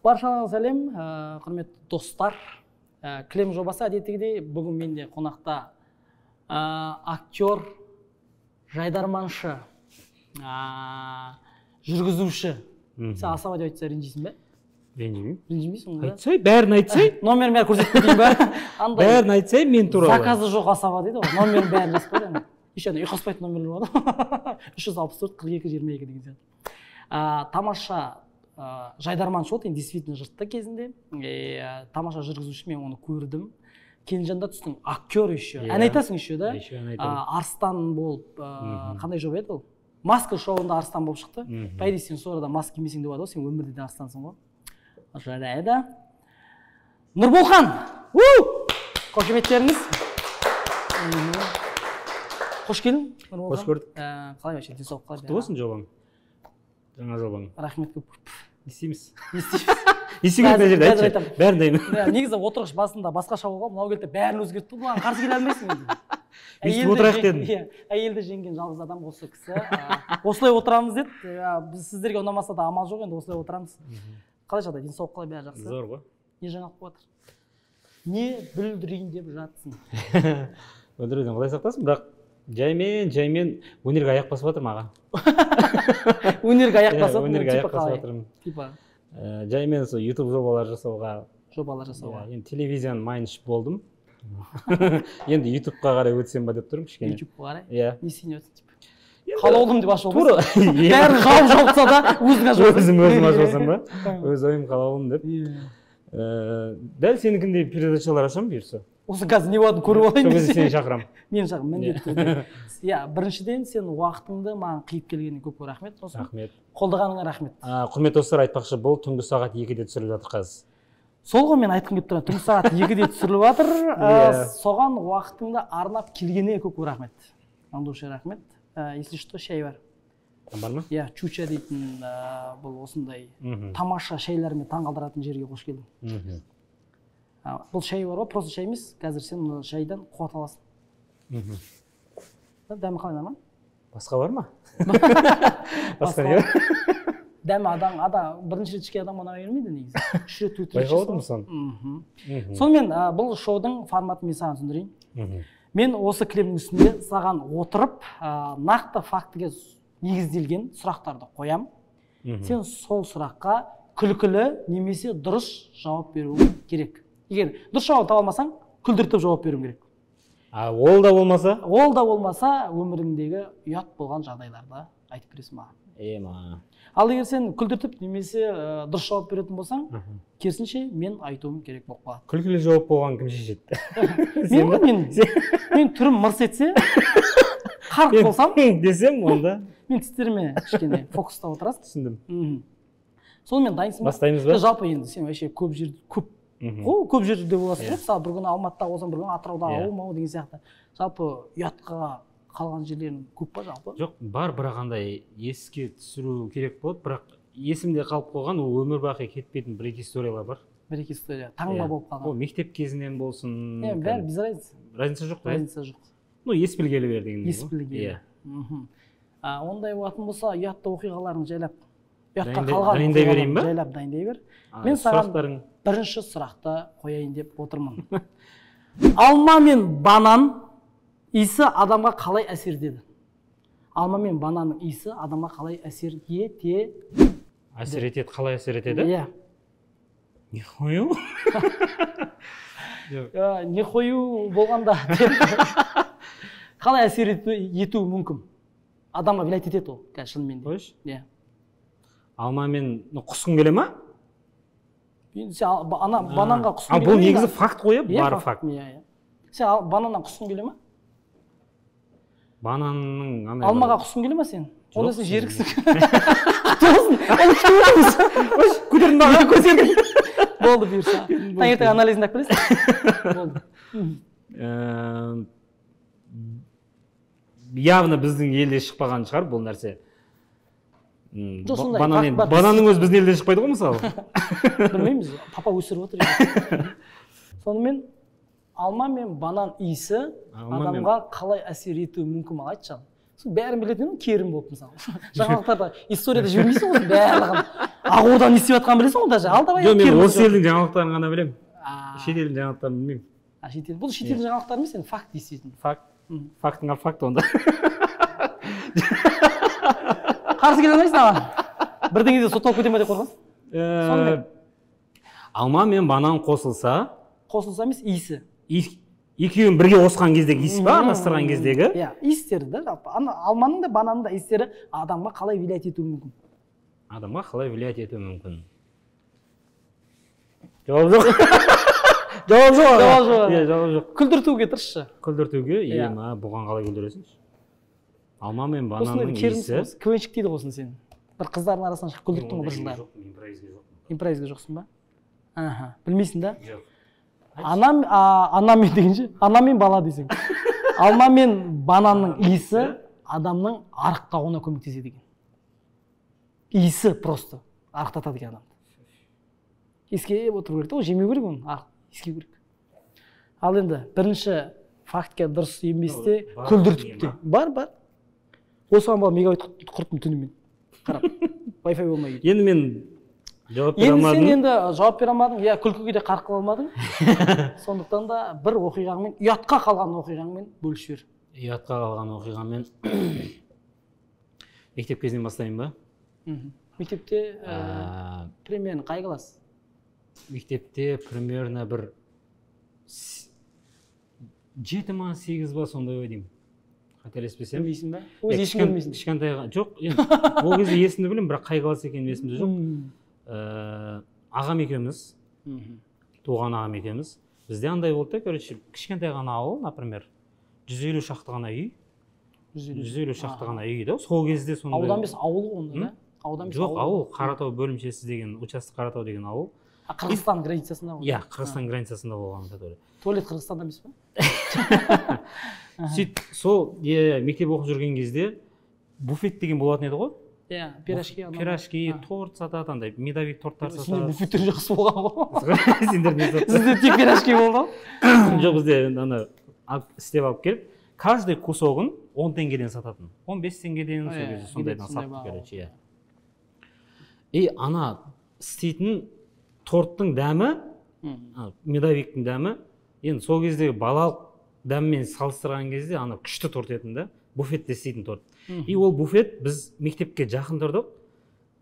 Баршаңызға сәлем, құрметті достар. Кілем жобасы әдеттегідей бүгін менде қонақта актер, жайдарманшы, жүргізуші. Сен асаба деп айтса ренжисің бе? Ренжимеймін. Ренжімейсің бе? Айтсай, бәрін айтсай. Номерін бәрі көрсетпейін бе? Бәрін айтсай, мен туралы. Заказы жоқ асаба дейді ғой. Номерін бәрін жазбайды. Еще ұйқаспайтын номерлер бар. 364-42-22 деген сияқты. Тамаша жайдарманшы болды, действительно жұртта кезінде. Тамаша жүргізуші, мен оны көрдім. Келінжанда түстің актер еще. Ән айтасың еще, да? Арыстан болып, қандай жоба еді ол? Маска шоуында Арыстан болып шықты. Пайда сен сонрада маска кимесең деп еді, сен өмірде де Арыстансың ғой. Жарайды. Нұрболхан! Қошеметтеріңіз. Қош келдің, Нұрболхан. Қош көрдік. Қалай вообще, денсаулық қалай? Құтты болсын жобаң. Жаңа жобаң. Рахмет көп. Не істейміз? Естеміз мына жерде айтшы. Бәрін дайын. Негізі отырғыш басында басқаша болған, мынау келді бәрін өзгертті. Бұған қарсы келе алмайсың енді. Өйстіп отырайық дедім. Әйелді жеңген жалғыз адам осы кісі. Осылай отырамыз деді. Біз сіздерге ұнамаса да амал жоқ, енді осылай отырамыз. Қалай жағдай, денсаулық қалай, бәрі жақсы? Зор ғой. Не жаңалық болатыр? Не бүлдірейін деп жатсың? Өндіруден қалай сақтасын, бірақ жаймен өнерге аяқ басып жатыр маған. Өнерге аяқ басып? Өнерге аяқ басып жатырмын. Типа? Жаймен сол YouTube жобалар жасауға. Жобалар жасауға. Енді телевизияның майыншы болдым. Енді YouTube-ға қарай өтсем ба деп тұрмын кішкене. YouTube-ға қарай? Иә. Не сен өтсің? Қалаулым деп ашып olmasın? Бәрін қалып жауапса да өзің ашып olmasın? Өзім ашып olsam ба? Өз ойым қалаулым деп. Дәл сенікіндей передачалар ашам бұйырса. Осы қазір не болатынын көріп алайын десе. Сені шақырам. Мен шақырам, міндетті түрде. Иә, біріншіден сен уақытыңды маған қиып келгеніне көп рахмет. Рахмет. Қолдағаныңа рахмет. Құрметті достар, айтпақшы, бұл түнгі сағат 2-де түсіріліп жатыр қазір. Сол ғой мен айтқым келіп тұрмын, түнгі сағат 2-де түсіріліп жатыр. Соған уақытыңды арнап келгеніне көп рахмет. Андуша рахмет. Если что, шай бар. Бар ма? Иә, чуча дейтін бұл осындай тамаша шайлармен таңғалдыратын жерге қош келдің. Бұл шай бар ғой, просто шай емес, қазір сен шайдан қуат аласың. Дәмі қалай ма? Басқа бар ма? Басқа не бар? Дәмі бірінші рет ішкен адам ғана бермейді негізі. 3 рет 4 рет. Байқаудың сон? Сонымен бұл шоудың форматын мен саған түсіндірейін. Мен осы кілемнің үстінде саған отырып, нақты фактіге негізделген сұрақтарды қоям. Сен сол сұраққа күлкілі немесе дұрыс жауап беруің керек. Егер дұрыс жауап таба алмасаң, күлдіртіп жауап беруің керек. Ол да болмаса? Ол да болмаса, өміріңдегі ұят болған жағдайларды айтып бересің маған. Ал егер сен күлдіртіп немесе дұрыс жауап беретін болсаң, керісінше мен айтуым керек болып қалады. Күлкілі жауап болған кім шешеді? Мен түрім мырс етсе, қарқ болсам десем, онда мен тістеріме кішкене фокуста отырасың. Түсіндім. Сонымен дайынсың ба? Бастаймыз ба? Жалпы енді сен вообще көп жерде боласың. Мысалы бір күні Алматыда болсаң, бір күні Атырауда ауылмау деген сияқты. Жалпы ұятқа қалған жерлерің көп па жалпы? Жоқ, бар, бірақ андай еске түсіру керек болады, бірақ есімде қалып қойған, ол өмір бақи кетпейтін бір-екі историялар бар. Бір-екі история, таңба болып қалған. Ол мектеп кезінен болсын. Бәрі без разница. Разница жоқ, разница жоқ. Ес білгелі бер деген. Ес білгелі. Ондай болатын болса, ұятты оқиғаларын жайлап, ұятқа қалған оқиғаларын жайлап дайындай бер. Мен саған бірінші сұрақты қояйын деп отырмын. Алма мен банан иісі адамға қалай әсер етеді? Алма мен бананның иісі адамға қалай әсер етеді? Әсер етеді, қалай әсер етеді? Иә. Не қою? Не қою болғанда қалай әсер етуі мүмкін? Адамға білайт етеді ол, шынымен де. Қойш? Алма мен құсқың келе ма? Бананға құсқың келе ма? Бұл негізі факт қойы, бар факт. Сен бананнан құсқың келе ма? Бананның... Алмаға құсқың келе ма сен? Онда сен жеріксің. Көтерін маған көтерін. Болды бұйырса. Таңертең анализін ақ білесің? Болды. Явно біздің елде шықпаған шығар бұл нәрсе. Бананның өз біздің елде шықпайды ғой мысалы? Білмейміз, папа өсіріп отыр. Сонымен, алма мен банан иісі адамға қалай әсер етуі мүмкін ма айтшы. Бәрін білетін керім болып мысалы. Жаңалықтарда историяда жібермейсің ғой барлығын. ағудан не істеп жатқанын білесің ғой даже. Ал давай. Жоқ, мен осы елдің жаңалықтарын ғана білемін. А, Шет елдің жаңалықтарын білмеймін. Бұл шетел жаңалықтар емес, енді факт действительно. Факт. Фактың ал факт онда. Қарсы келе алмайсың аған. Бірдеңеде сотталып кете ме деп қорқасың? Алма мен банан қосылса Емес, иісі. екеуін бірге қосқан кездегі иіс па, араластырған кездегі? Иә, иістері да жалпы. Алманың да бананның да иістері адамға қалай влиять етуі мүмкін? Адамға қалай влиять етуі мүмкін? Жауап жоқ. Жауап жоқ. Жауап жоқ. Күлдіртуге тырысшы. Күлдіртуге, бұған қалай күлдіресің? Алма мен бананның иісі. Квеншік дейді ғосын сен. Бір қыздардың арасынан шығып күлдірттің ғой бір жылдар. Импровизге жоқсың ба? Білмейсің да? Жоқ. Ана мен дегенше, ана мен бала десең. Алма мен бананның иісі адамның арықтауына көмектеседі екен. Иісі просто арықтатады екен адамды. Ескеріп отыру керек та, ол жемеу керек оны, ескеу керек. Ал енді бірінші фактке дұрыс еместе күлдіртіпте. Бар. Осыған бала мегабайт құрттым түнімен. Қарап, Wi-Fi болмай кетті. Енді мен жауап бере алмадым. Енді сен енді жауап бере алмадың, иә, күлкіге де қарқыл алмадың. Сондықтан да бір оқиғаңмен, ұятқа қалған оқиғаңмен бөлісіп жібер. Ұятқа қалған оқиғамен мектеп кезінен бастайын ба? Мектепте примерно қай класс? Мектепте примерно бір 7 ма 8 ба сондай ой деймін. Қателеспесем. Білмейсің ба? Өз ешкім білмейсің. Кішкентайға жоқ, ол кезде есімді білемін, бірақ қай класс екенін есімде жоқ. Ағам екеуміз, туған ағам екеуміз. Бізде андай болды да, короче, кішкентай ғана ауыл, например, 150 шақты ғана үй. 150 шақты ғана үй да. Сол кезде сондай. Аудан емес ауыл онда да? Жоқ, ауыл, Қаратау бөлімшесі деген, участок Қаратау деген ауыл. Қырғызстан границасында ғой? Иә, Қырғызстан границасында болған да. Туалет Қырғызстанда емес па? Сөйтіп, сол мектеп оқып жүрген кезде буфет деген болатын еді ғой? Иә, пирожки, торт сатады, андай медовик торттар сатады. Сенде буфеттер жақсы болған ғой? Сендер не сатады? Сізде тек пирожки болды? Жоқ, бізде істеп алып келіп, каждый кусогын 10 теңгеден сататын. 15 теңгеден сондайдан сатты, короче. И ана істейтін торттың дәмі, медовиктің дәмі, енді сол кездегі балалық дәммен салыстырған кезде ана күшті торт етін да, буфетте істейтін торт. И ол буфет біз мектепке жақын тұрдық,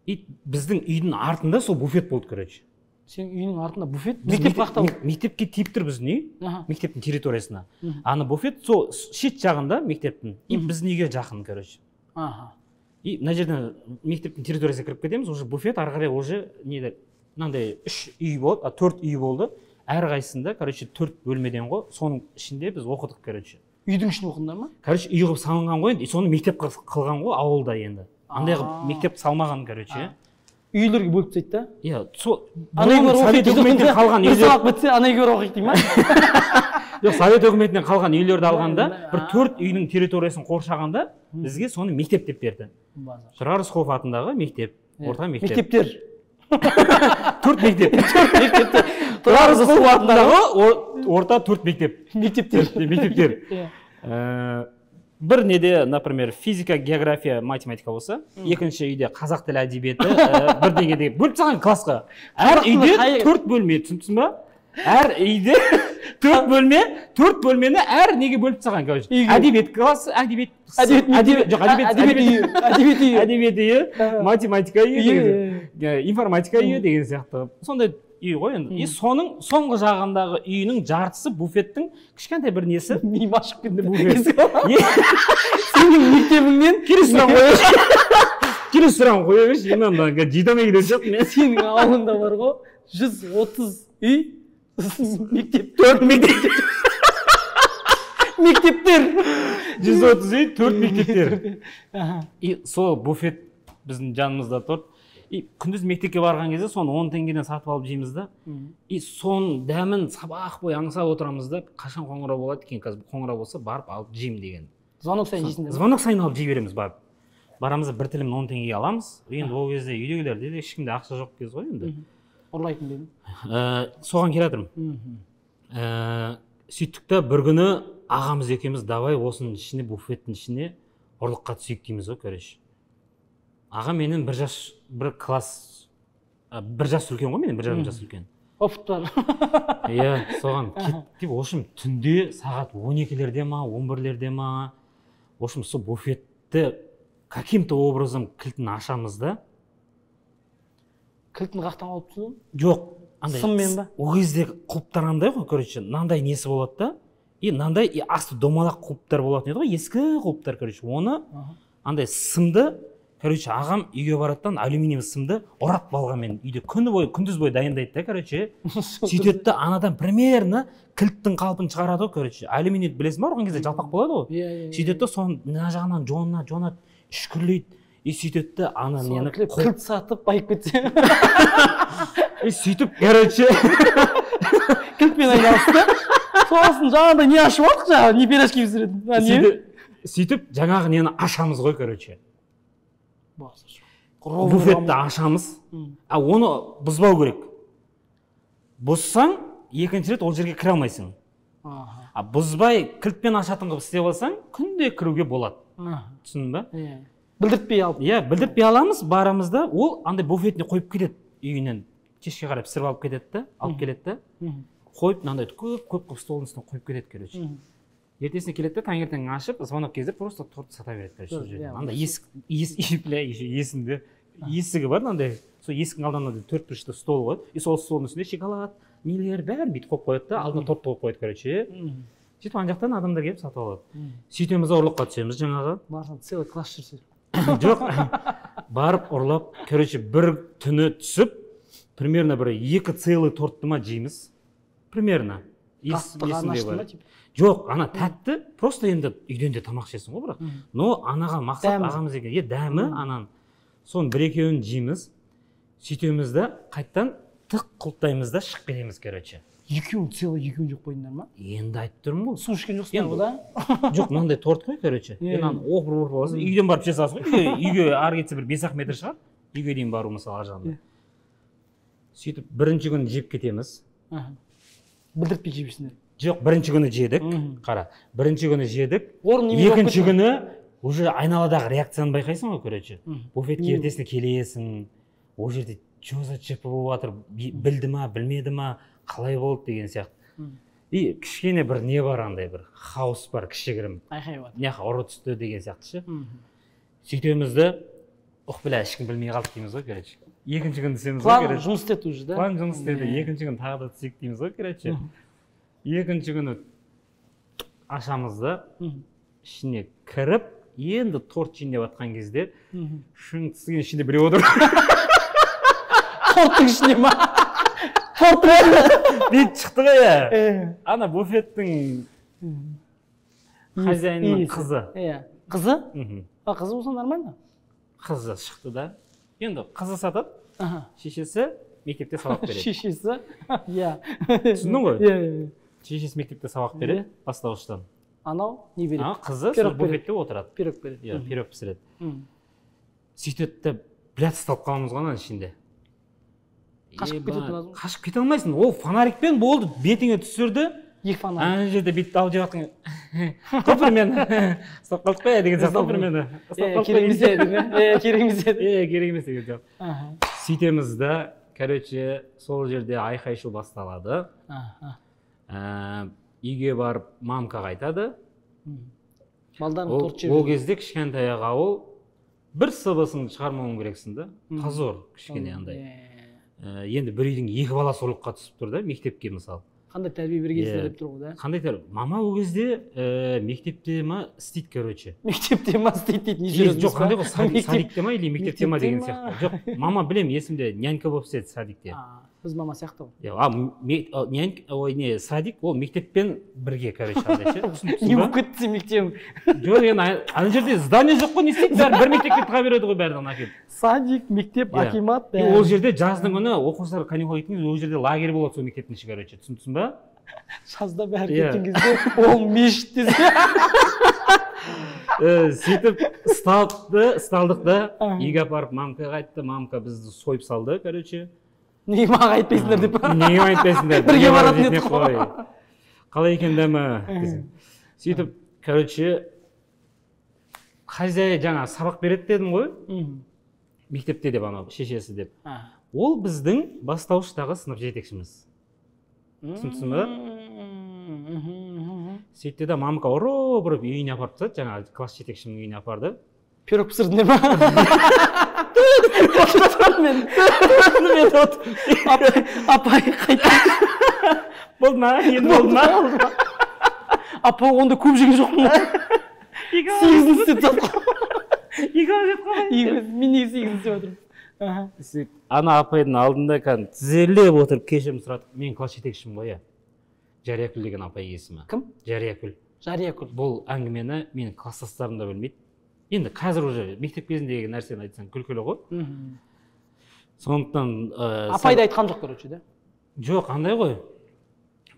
и біздің үйдің артында сол буфет болды, короче. Сен үйінің артында буфет? Мектеп қақта? Мектепке тиіп тұр біздің үй, мектептің территориясына. Ана буфет сол шет жағында мектептің, и біздің үйге жақын, короче. И мына жерден мектептің территориясына кіріп кетеміз, уже буфет ары қарай уже неде мынандай 3 үй болды, 4 үй болды. Әрқайсысында, короче, 4 бөлмеден ғой, соның ішінде біз оқыдық, короче. Үйдің ішінде оқыдыңдар ма? Короче, үй қылып салынған ғой, и соны мектеп қылған ғой ауылда енді. Андай қылып мектеп салмаған, короче. Үйлерге бөліп тастайды да? Иә, сол совет өкіметінен қалған үйлер. Сабақ бітсе, ана үйге оқиық дей ма? Жоқ, совет өкіметінен қалған үйлерді алғанда, бір 4 үйдің территориясын қоршағанда, бізге соны мектеп деп берді. Тұрар Рысқұлов атындағы мектеп, орта мектеп. Мектептер. 4 мектеп. Тұрар Рысқұлов атындағы орта 4 мектеп. Мектептер. Бір неде, например, физика, география, математика болса, екінші үйде қазақ тілі әдебиеті, бір деңгейде бөліп тастаған классқа. Әр үйде 4 бөлме, түсінсің ба? Әр үйде 4 бөлме, 4 бөлмені әр неге бөліп тастаған, короче. Әдебиет классы, әдебиет үйі, математика үйі, информатика үйі деген сияқты. Сондай үй ғой енді. И соның соңғы жағындағы үйінің жартысы буфеттің кішкентай бір несі. Миым ашып кетті. Сенің мектебіңнен келесі сұрағын қоя берші. Енді анда жидамай келе жатырмын мен. Сенің ауылында бар ғой 130 үй, мектеп 4 мектеп. Мектептер 130 үй, 4 мектептер. И сол буфет біздің жанымызда тұр. И күндіз мектепке барған кезде соны 10 теңгеден сатып алып жейміз да. И соның дәмін сабақ бойы аңсап отырамыз да, қашан қоңырау болады екен, қазір қоңырау болса барып алып жеймін деген. Звонок сайын жейсіңдер. Звонок сайын алып жей береміз барып. Барамыз бір тілімін 10 теңгеге аламыз. Енді ол кезде үйдегілерде де ешкімде ақша жоқ кез ғой енді. Ұрлайтын дедім. Соған келе жатырмын. Сөйттік та бір күні ағамыз екеуміз давай осының ішіне, буфеттің ішіне ұрлыққа түсейік дейміз ғой, короче. Аға менен бір класс бір жас үлкен ғой менен, 1,5 жас үлкен. Опыт бар. Иә, соған кеттік. В общем, түнде сағат 12-лерде ма, 11-лерде ма, в общем, сол буфетті каким-то образом кілтін ашамыз да. Кілтін қақтан алыпсыз? Жоқ, андай сыммен ба? О кезде құлыптар андай ғой, короче, мынандай несі болады да. И мынандай асты домалақ құлыптар болатын еді ғой, ескі құлыптар, короче. Оны андай сымды, короче, ағам үйге бараттан алюминиевый сымды орап балғанмен үйде күндіз бойы дайындайды да, короче. Сөйтеді, анадан примерно кілттің қалпын шығарады ғой, короче. Алюминий білесің ба, ұрған кезде жалпақ болады ғой. Сөйтеді, соны мына жағынан жонады, үшкірлейді. И сөйтеді, ана нені кілт сатып байып кетсе. И сөйтіп, короче, кілтпен айналысты. Сосын жаңағыда не ашып алдық жаңағы, не пирожки пісіреді. Сөйтіп, жаңағы нені ашамыз ғой, короче. Буфетті ашамыз. Оны бұзбау керек. Бұзсаң, екінші рет ол жерге кіре алмайсың. Бұзбай, кілтпен ашатын қылып істеп алсаң, күнде кіруге болады. Түсіндің ба? Білдіртпей алып. Иә, білдіртпей аламыз, барамызда, ол андай буфетіне қойып кетеді үйінен. Кешке қарай пісіріп алып кетеді да, алып келеді да. Қойып, мынандай көп столдың үстіне қойып кетеді, короче. Ертесіне келеді де, таңертең ашып, звонок кездер просто торт сата береді, короче. Андай есімде есігі бар, андай сол есіктің алдында 4 бұрышты стол ғой. И сол столдың үстінде шоколад, нелер бәрін бүйтіп қойып қояды да, алдына торт қойып қояды, короче. Сөйтіп ана жақтан адамдар келіп сатып алады. Сөйтеміз, ұрлыққа түсеміз жаңағы. Барсам целый класс жүрсе. Жоқ, барып ұрлап, короче, бір түні түсіп, примерно бір 2 целый тортты ма жейміз. Примерно. Жоқ, ана тәтті, просто енді үйден де тамақ ішесің ғой, бірақ. Но анаға мақсат ағамыз екен. Дәмі анан. Соның бір-екеуін жейміз. Сөйтеміз да, қайттан тық құлттаймыз да, шығып кетеміз, короче. Екеуін жоқ қойдыңдар ма? Енді айтып тұрмын ғой. Су ішкен жоқсың ба да? Жоқ, мынандай торт қой, короче. Опыр боласың, үйден барып жасасың ғой. Үйге ары кетсе бір 5-ақ метр шығар. Үйге дейін бару мысалы ар жағында. Сөйтіп бірінші күні жеп кетеміз. Білдіртпей жейсіңдер. Жоқ, бірінші күні жедік. Қара, бірінші күні жедік. Екінші күні уже айналадағы реакцияны байқайсың ғой, короче. Буфетке ертесіне келесің. Ол жерде что за ЧП болып жатыр, білді ма, білмеді ма, қалай болды деген сияқты. И кішкене бір не бар, андай бір хаос бар, кішігірім. Айқай бар. Неға ұры түсті деген сияқты ше. Сөйтемізді, бля, ешкім білмей қалды дейміз ғой, короче. Екінші күн түсеміз ғой, короче. План жұмыс істеді уже, да? План жұмыс істеді, екінші күн тағы да түсек дейміз ғой, короче. Екінші күні ашамыз да, ішіне кіріп, енді торт жейін деп атқан кезде, шың түскен ішінде біреу отыр. Торттың ішіне ма? Торт бет шықты ғой, иә. Ана буфеттің хозяинның қызы. Қызы? Қызы болса нормально. Қызы шықты да. Енді қызы сатады, шешесі мектепте сабақ береді. Шешесі? Иә. Түсіндің ғой? Иә. Шешесі мектепте сабақ береді, бастауыштан. Анау не береді? Қызы сол буфетте отырады. Пирог береді. Иә, пирог пісіреді. Сөйтеді де, блядь, ұсталып қаламыз ғой ананың ішінде. Қашып кететін lazım. Қашып кете алмайсың. Ол фонарикпен болды, бетіңе түсірді. Екі фонарик. Ана жерде бүйтіп алып жеп жатқан. Көпірмен. Ұстап қалдық қой деген сияқты көпірмен. Керек емес еді. Керек емес еді. Керек емес деген сияқты. Сөйтеміз да, короче, сол жерде айқай-шу басталады. Үйге барып мамка қайтады. Ол кезде кішкентай ауыл бір сыбысын шығармауың керексің да. Позор кішкене андай. Енді бір үйдің 2 баласы ұрлыққа түсіп тұр да, мектепке мысалы. Қандай тәрбие бергенсіздер деп тұр ғой да? Қандай тәрбие? Мама ол кезде мектепте ма істейді, короче. Мектепте ма істейді дейді, не жүресіз ба? Жоқ, қандай ғой, садикте ма или мектепте ма деген сияқты. Жоқ, мама білем, есімде нянька болып істеді садикте. Біз мама сияқты ғой. Садик ол мектеппен бірге, короче, андай ше. Не болып кетті мектебім? Жоқ, ана жерде здание жоқ қой, не істейді, бәрі бір мектепке тыға береді ғой бәрін әкеліп. Садик, мектеп, акимат. Ол жерде жаздың күні оқушылар каникулға кеткен кезде ол жерде лагерь болады сол мектептің іші, короче, түсінсің ба? Жазда бәрі кеткен кезде ол мешіт десе. Сөйтіп ұсталдық да, үйге апарып мамка қайтты, мамка бізді сойып салды, короче. Неге маған айтпайсыңдар деп. Неге айтпайсыңдар? Бірге баратын еді ғой. Қалай екен дәмі? Сөйтіп, короче, хозяин жаңа сабақ береді дедім ғой. Мектепте деп анау шешесі деп. ол біздің бастауыштағы сынып жетекшіміз. Түсінсің ба? Сөйтті да мамка ұрып үйіне апарып тастады, жаңағы класс жетекшімнің үйіне апарды. Пирог пісірдің деп ма? Апай қайта. Болды ма? Енді болды ма? Апа онда көп жеген жоқпын. 8-ін істеп жатыр. Мен неге 8-ін істеп жатырмын? Ана апайдың алдында тізерлеп отырып кешірім сұрадық. Мен класс жетекшім ғой. Жариякүл деген апай есімі. Кім? Жариякүл. Жариякүл. Бұл әңгімені менің класстастарым да білмейді. Енді қазір уже мектеп кезіндегі нәрсені айтсаң күлкілі ғой. Сондықтан апайды айтқан жоқ, короче, да? Жоқ, андай ғой.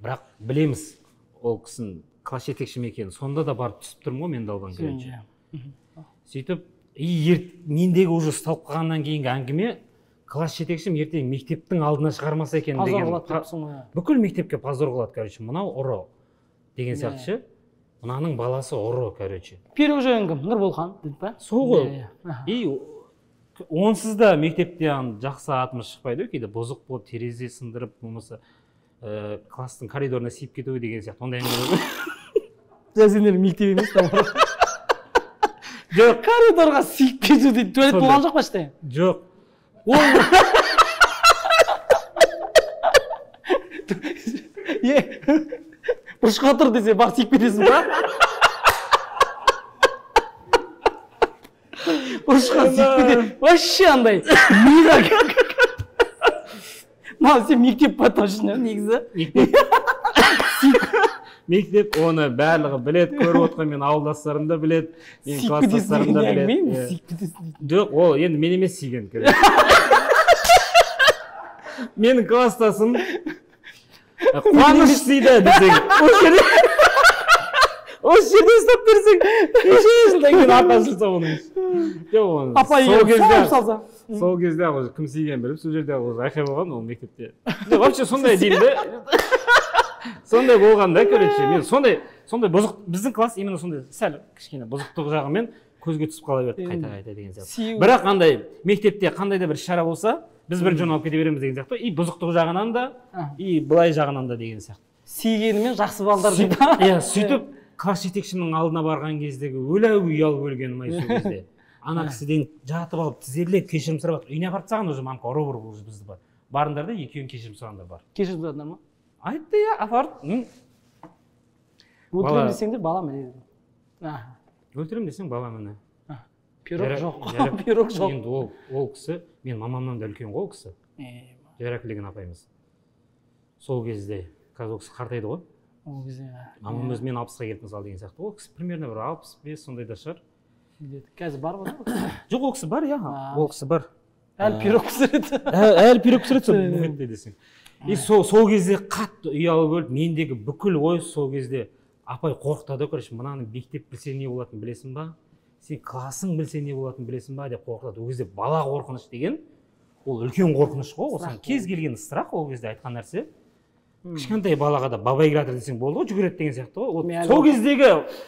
Бірақ білеміз ол кісінің класс жетекшім екенін. Сонда да барып түсіп тұрмын ғой мен далдан көрінше. Сөйтіп, мендегі уже ұсталып қалғаннан кейінгі әңгіме класс жетекшім ертең мектептің алдына шығармаса екен деген. Бүкіл мектепке позор қылады, короче. Мынау ұры деген сияқты ше. Мынаның баласы ұры, короче. Пирог жеген кім? Нұрболхан, дейді па? Сол ғой. И онсыз да мектепте жақсы атымыз шықпайды, кейде бұзық болып терезе сындырып, болмаса класстың коридорына сиіп кетуі деген сияқты. Ондай әңгіме. Сендер мектеп емес та. Жоқ, коридорға сиіп кету дейді. Туалет болған жоқ па іште? Жоқ. Бұрышқа тұр десе, бақ сиіп кетесің ба? Бұрышқа сиіп кетесің. Вообще андай. Маған сен мектеп поточно, негізі. Мектеп оны барлығы білет, көріп отқан мен ауылдастарым да білет, мен класстастарым да білет. Жоқ, ол енді мен емес сүйген керек. Менің класстасым қуаныш сүйді десең. Осы жерде ұстап берсең, жылдан кейін арқасылса оның. Апай егер салса. Сол кезде кім сүйген біліп, сол жерде айқай болған ол мектепте. Вообще сондай деймін де. Сондай болғанда, короче, мен сондай бұзық, біздің класс именно сондай сәл кішкене бұзықтық жағымен көзге түсіп қала берді қайта деген сияқты. Бірақ қандай мектепте қандай да бір шара болса, біз бір жон алып кете береміз деген сияқты. И бұзықтық жағынан да, и былай жағынан да деген сияқты. Сүйгенімен жақсы балдар дейді. Иә, сөйтіп класс жетекшімнің алдына барған кездегі өләу ұялып өлгенім ай сол кезде. Ана кісіден жатып алып тізерлеп кешірім сұрап жатыр. Үйіне апарып тастаған уже мамка ұры бізді бар. Барыңдар да екеуін кешірім сұраңдар бар. Кешірім сұрадыңдар ма? Айтты я, апарды. Өлтірем десеңдер балам еді. Өлтірем десең балам міне. Пирог жоқ. Пирог жоқ. Енді ол кісі, мен мамамнан да үлкен ғой ол кісі. Жариякүл деген апайымыз. Сол кезде, қазір ол кісі қартайды ғой. Ол кезде. Мамамыз мен 60-ға келіп мысалы деген сияқты. Ол кісі примерно бір 65 сондай да шығар. Қазір бар ма? Жоқ, ол кісі бар, иә. Ол кісі бар. Әлі пирог пісіреді. Әлі пирог пісіреді сол буфетте десең. И сол кезде қатты ұялып өліп, мендегі бүкіл ой сол кезде апай қорқытады, короче, мынаны мектеп білсе не болатынын білесің ба? Сен классың білсе не болатынын білесің ба деп қорқытады. Ол кезде бала қорқыныш деген ол үлкен қорқыныш қой. Осыған кез келген сұрақ ол кезде айтқан нәрсе. Кішкентай балаға да баба играть десең болды ғой, жүгіреді деген сияқты ғой.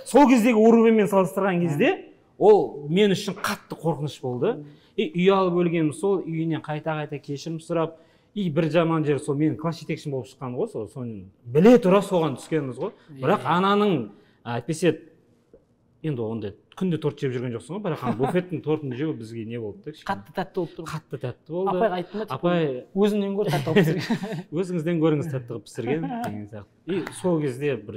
Сол кездегі уровеньмен салыстырған кезде ол мен үшін қатты қорқыныш болды. И ұялып өлгенім сол, үйіне қайта кешірім сұрап, и бір жаман жері сол менің класс жетекшім болып шыққан ғой, соны біле тұра соған түскеніміз ғой. Бірақ ананың әйтпесе енді ондай күнде торт жеп жүрген жоқсың ғой, бірақ буфеттің тортын жеу бізге не болды? Қатты тәтті болып тұр. Қатты тәтті болды. Апайға айттым ба? Апай өзіңнен гөрі тәтті қылып пісірген. Өзіңізден көріңіз тәтті қылып пісірген деген сияқты. И сол кезде бір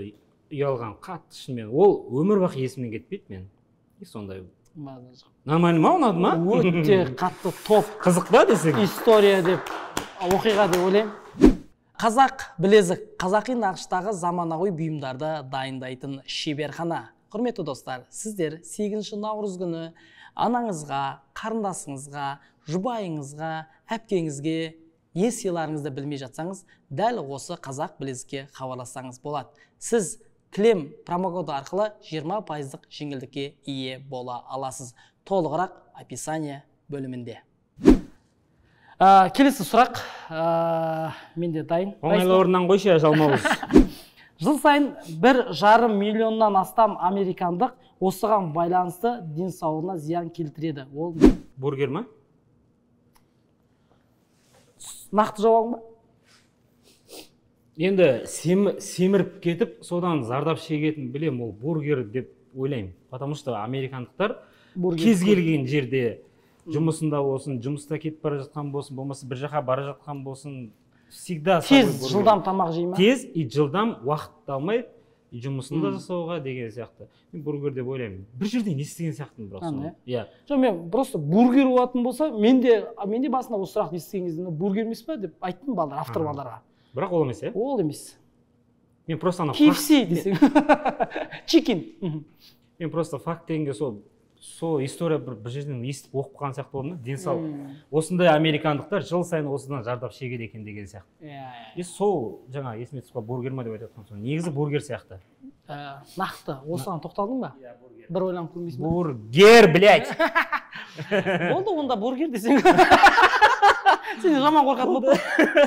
ұялған қатты шынымен ол өмір бақи есімнен кетпейді мен. И сондай нормально ма, ұнады ма? Өте қатты топ. Қызық па десең? История деп, оқиға деп ойлаймын. Қазақ білезік, қазақи нақыштағы заманауи бұйымдарды дайындайтын шеберхана. Құрметті достар, сіздер 8 наурыз күні анаңызға, қарындасыңызға, жұбайыңызға, әпкеңізге не сыйларыңызды білмей жатсаңыз, дәл осы қазақ білезікке хабарлассаңыз болады. Сіз кілем промокоды арқылы 20% жеңілдікке ие бола аласыз. Толығырақ описание бөлімінде. Келесі сұрақ, менде дайын. Оңайлы орнынан қойшы, жалмауыз. Жыл сайын 1,5 миллионнан астам американдық осыған байланысты денсаулығына зиян келтіреді. Ол бургер ма? нақты жауабың ба? Енді семіріп кетіп, содан зардап шегетін білем, ол бургер деп ойлаймын. Потому что американдықтар кез келген жерде жұмысында болсын, жұмыста кетіп бара жатқан болсын, болмаса бір жаққа бара жатқан болсын, всегда тез, жылдам тамақ жей ма? Тез и жылдам уақыт алмайды, жұмысында жасауға деген сияқты. Мен бургер деп ойлаймын. Бір жерде не істеген сияқтымын бірақ соны. Иә. Жоқ, мен просто бургер болатын болса, мен де басында осы сұрақты естіген кезде бургер емес пе деп айттым балдар, автор балдарға. Бірақ ол емес, иә? Ол емес. Мен просто ана KFC десең. Чикен. Мен просто факт дегенге сол история бір жерден естіп оқып қалған сияқты болдым да. Денсаулық. Осындай американдықтар жыл сайын осыдан зардап шегеді екен деген сияқты. И сол жаңа есіме түсіп қалды, бургер ма деп айтып жатқан. Негізі бургер сияқты. Нақты. Осыған тоқталдың ба? Иә, бургер. Бір ойланып көрмейсің ба? Бургер, блядь. Болды, онда бургер десең. Сен жаман қорқатын болды.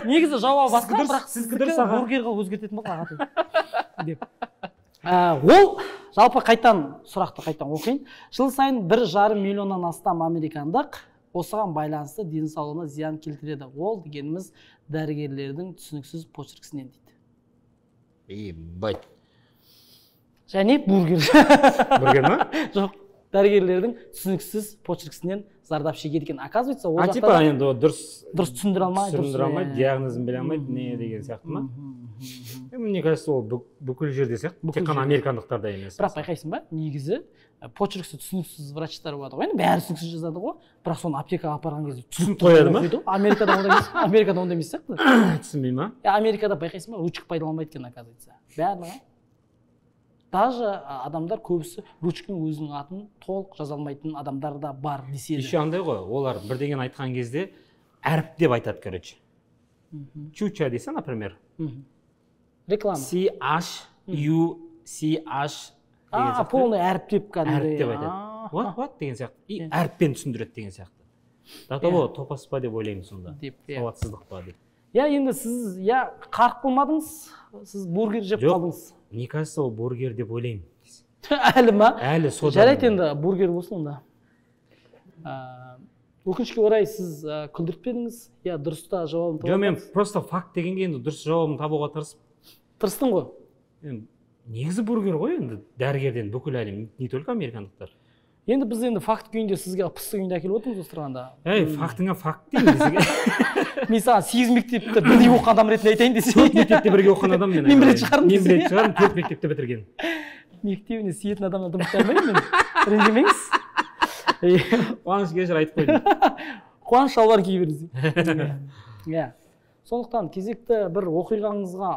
Негізі жауабы басқа, бірақ сіздікі бургерға өзгертетін болды ағатай деп. Ол жалпы сұрақты қайтан оқиын. Жыл сайын 1,5 миллионнан астам американдық осыған байланысты денсаулығына зиян келтіреді. Ол дегеніміз дәрігерлердің түсініксіз почеркісінен дейді. Ебать. Және бургер. Бургер ма? Жоқ, дәрігерлердің түсініксіз почеркісінен зардап шегеді екен. Оказывается, ол жақта типа енді дұрыс түсіндіре алмайды, диагнозын бере алмайды, не деген сияқты ма? Мне кажется, ол бүкіл жерде сияқты, тек қана американдықтарда емес. Бірақ байқайсың ба, негізі почеркісі түсініксіз врачтар болады ғой, енді бәрі түсініксіз жазады ғой, бірақ соны аптекаға апарған кезде түсініп қояды ма? Америкада ондай емес сияқты. Түсінбей ма? Америкада байқайсың ба, ручка пайдаланбайды екен, оказывается. Барлығы. Даже адамдар көбісі ручканың өзінің атын толық жаза алмайтын адамдар да бар деседі. Еще андай ғой, олар бірдеңені айтқан кезде әріп деп айтады, короче. Чуча десе, например. Реклама. CH. Полный әріп деп кәдімгі. Әріп деп айтады. What деген сияқты. И әріппен түсіндіреді деген сияқты. До того топас па деп ойлаймын сонда. Сауатсыздық па деп. Енді сіз қарқ қылмадыңыз, сіз бургер жеп қалдыңыз. Мне кажется, ол бургер деп ойлаймын. Әлі ма? Әлі содан. Жарайды енді бургер болсын онда. Өкінішке орай сіз күлдіртпедіңіз, дұрыста жауабын табуға. Жоқ, мен просто факт дегенге енді дұрыс жауабын табуға тырыстың ғой. Негізі бургер ғой енді дәрігерден бүкіл әлем, не только американдықтар. Енді біз факт күйінде сізге пысты күйінде әкеліп отырмыз осы тұрғанда. Фактыңа факт деймін десеге. Мен саған 8 мектепті бірдей оқыған адам ретінде айтайын десе. 4 мектепте бірге оқыған адам мен. Мен бірінші шығармын. Мен бірінші шығармын, 4 мектепте бітірген. Мектебіне сүйетін адамды ұмытпаймын мен. Ренжімеңіз. Қуаныш кешір айтып қойдым. Қуаныш шалбар кие беріңіз. Сондықтан кезекті бір оқиғаңызға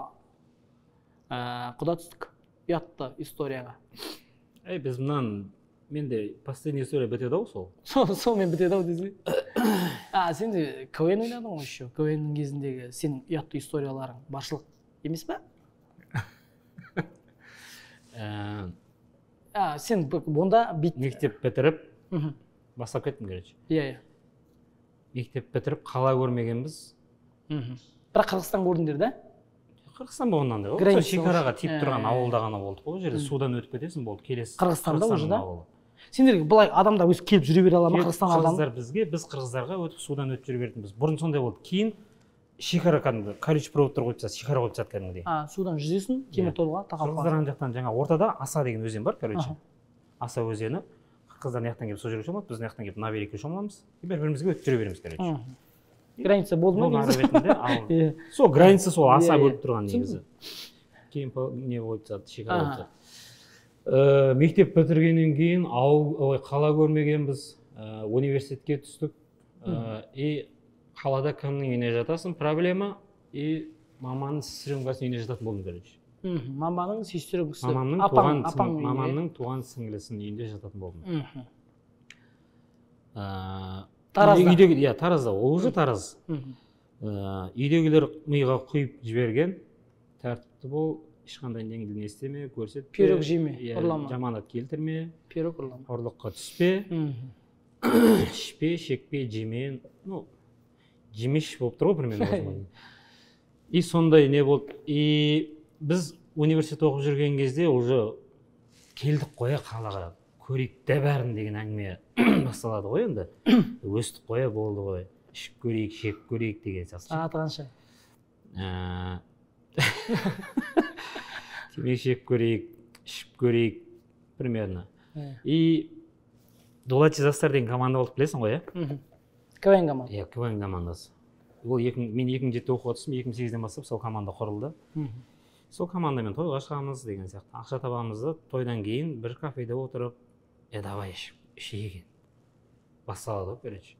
құда түстік. Ұятты историяға. Біз мұнан менде последний история бітеді-ау сол. Сол мен бітеді-ау десе. Сен де КВН ойнадың ғой еще. КВН-нің кезіндегі сенің ұятты историяларың баршылық емес пе? Сен онда мектеп бітіріп бастап кеттім, короче. Иә. Мектеп бітіріп қала көрмегенбіз. Бірақ Қырғызстан көрдіңдер да? Қырғызстан болғаннан да. Шекараға тиіп тұрған ауылда ғана болдық қой. Жерде судан өтіп кетесің, болды, келесі. Қырғызстанда уже да? Сендерге былай адамдар өзі келіп жүре бере ала ма Қырғызстан адамы? Қырғыздар бізге, біз қырғыздарға өтіп судан өтіп жүре беретінбіз. Бұрын сондай болды. Кейін шекара кәдімгі колючий проводтар қойып тастады, шекара қойып тастады кәдімгідей. Судан жүзесің, темірторға тақап қаласың. Қырғыздар ана жақтан жаңа ортада Аса деген өзен бар, короче. Аса өзені. Қырғыздар мына жақтан келіп сол жерге шомылады, біз мына жақтан келіп мына берекке шомыламыз. Бір-бірімізге өтіп жүре береміз, короче. Граница болды ма негізі? Сол граница сол Аса бөліп тұрған негізі. Кейін не қойып тастады, шекара қойып тастады. Мектеп бітіргеннен кейін қала көрмегенбіз, университетке түстік. И қалада кімнің үйіне жатасың, проблема. И маманың сестренкасының үйіне жататын болдым, короче. Маманың сестренкасы, мамамның туған сіңлісінің үйінде жататын болдым. Таразда? Иә, Таразда, ол уже Тараз. Үйдегілер миға құйып жіберген, тәртіпті бол, ешқандай не істеме, көрсетпе. Пирог жеме, ұрлама. Жаманат келтірме. Пирог ұрлама. Ұрлыққа түспе. Ішпе, шекпе, жеме. Жемеш болып тұр ғой, примерно. И сондай не болды. И біз университет оқып жүрген кезде уже келдік қоя қалаға. Көрейік дә бәрін деген әңгіме басталады ғой енді. Өстік қоя болды ғой. ішіп көрейік, жеп көрейік деген сияқты. Сағаты қанша? Темекі жеп көрейік, ішіп көрейік, примерно. И Дулати жастар деген команда болды, білесің ғой, иә? КВН команда. Иә, КВН командасы. Мен 2007-те оқып отырсам, 2008-ден бастап сол команда құрылды. Сол командамен тойға шығамыз деген сияқты. Ақша табамыз да, тойдан кейін бір кафеде отырып, давай ішейік. Басталады, короче.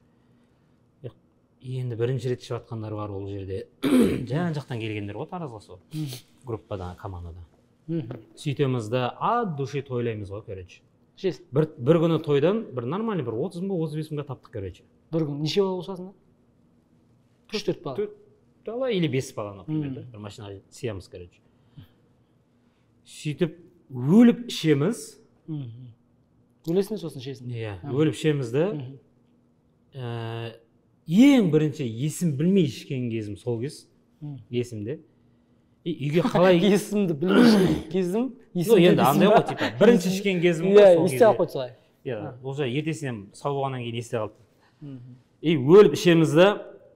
Енді бірінші рет ішіп жатқандар бар ол жерде. Жан-жақтан келгендер ғой таразға сол. Группада, командада. Сөйтеміз да, от души тойлаймыз ғой, короче. Бір күні тойдан, бір нормальный, бір 30 мың, 35 мыңға таптық, короче. Бір күн, неше бала қосасың да? 3-4 бала? 4 бала или 5 бала, например, бір машинаға сиямыз, короче. Сөйтіп, өліп ішеміз. Өлесің сосын ішесің? Иә, өліп ішеміз да. Ең бірінші есім білмей ішкен кезім сол кез. Есімде. Үйге қалай... Есімді білмей ішкен кезім? Енді андай ғой, типа, бірінші ішкен кезім ғой сол кезде. Есте алып қойды солай. Уже ертесінен сау болғаннан кейін есте қалды. Өліп ішеміз да,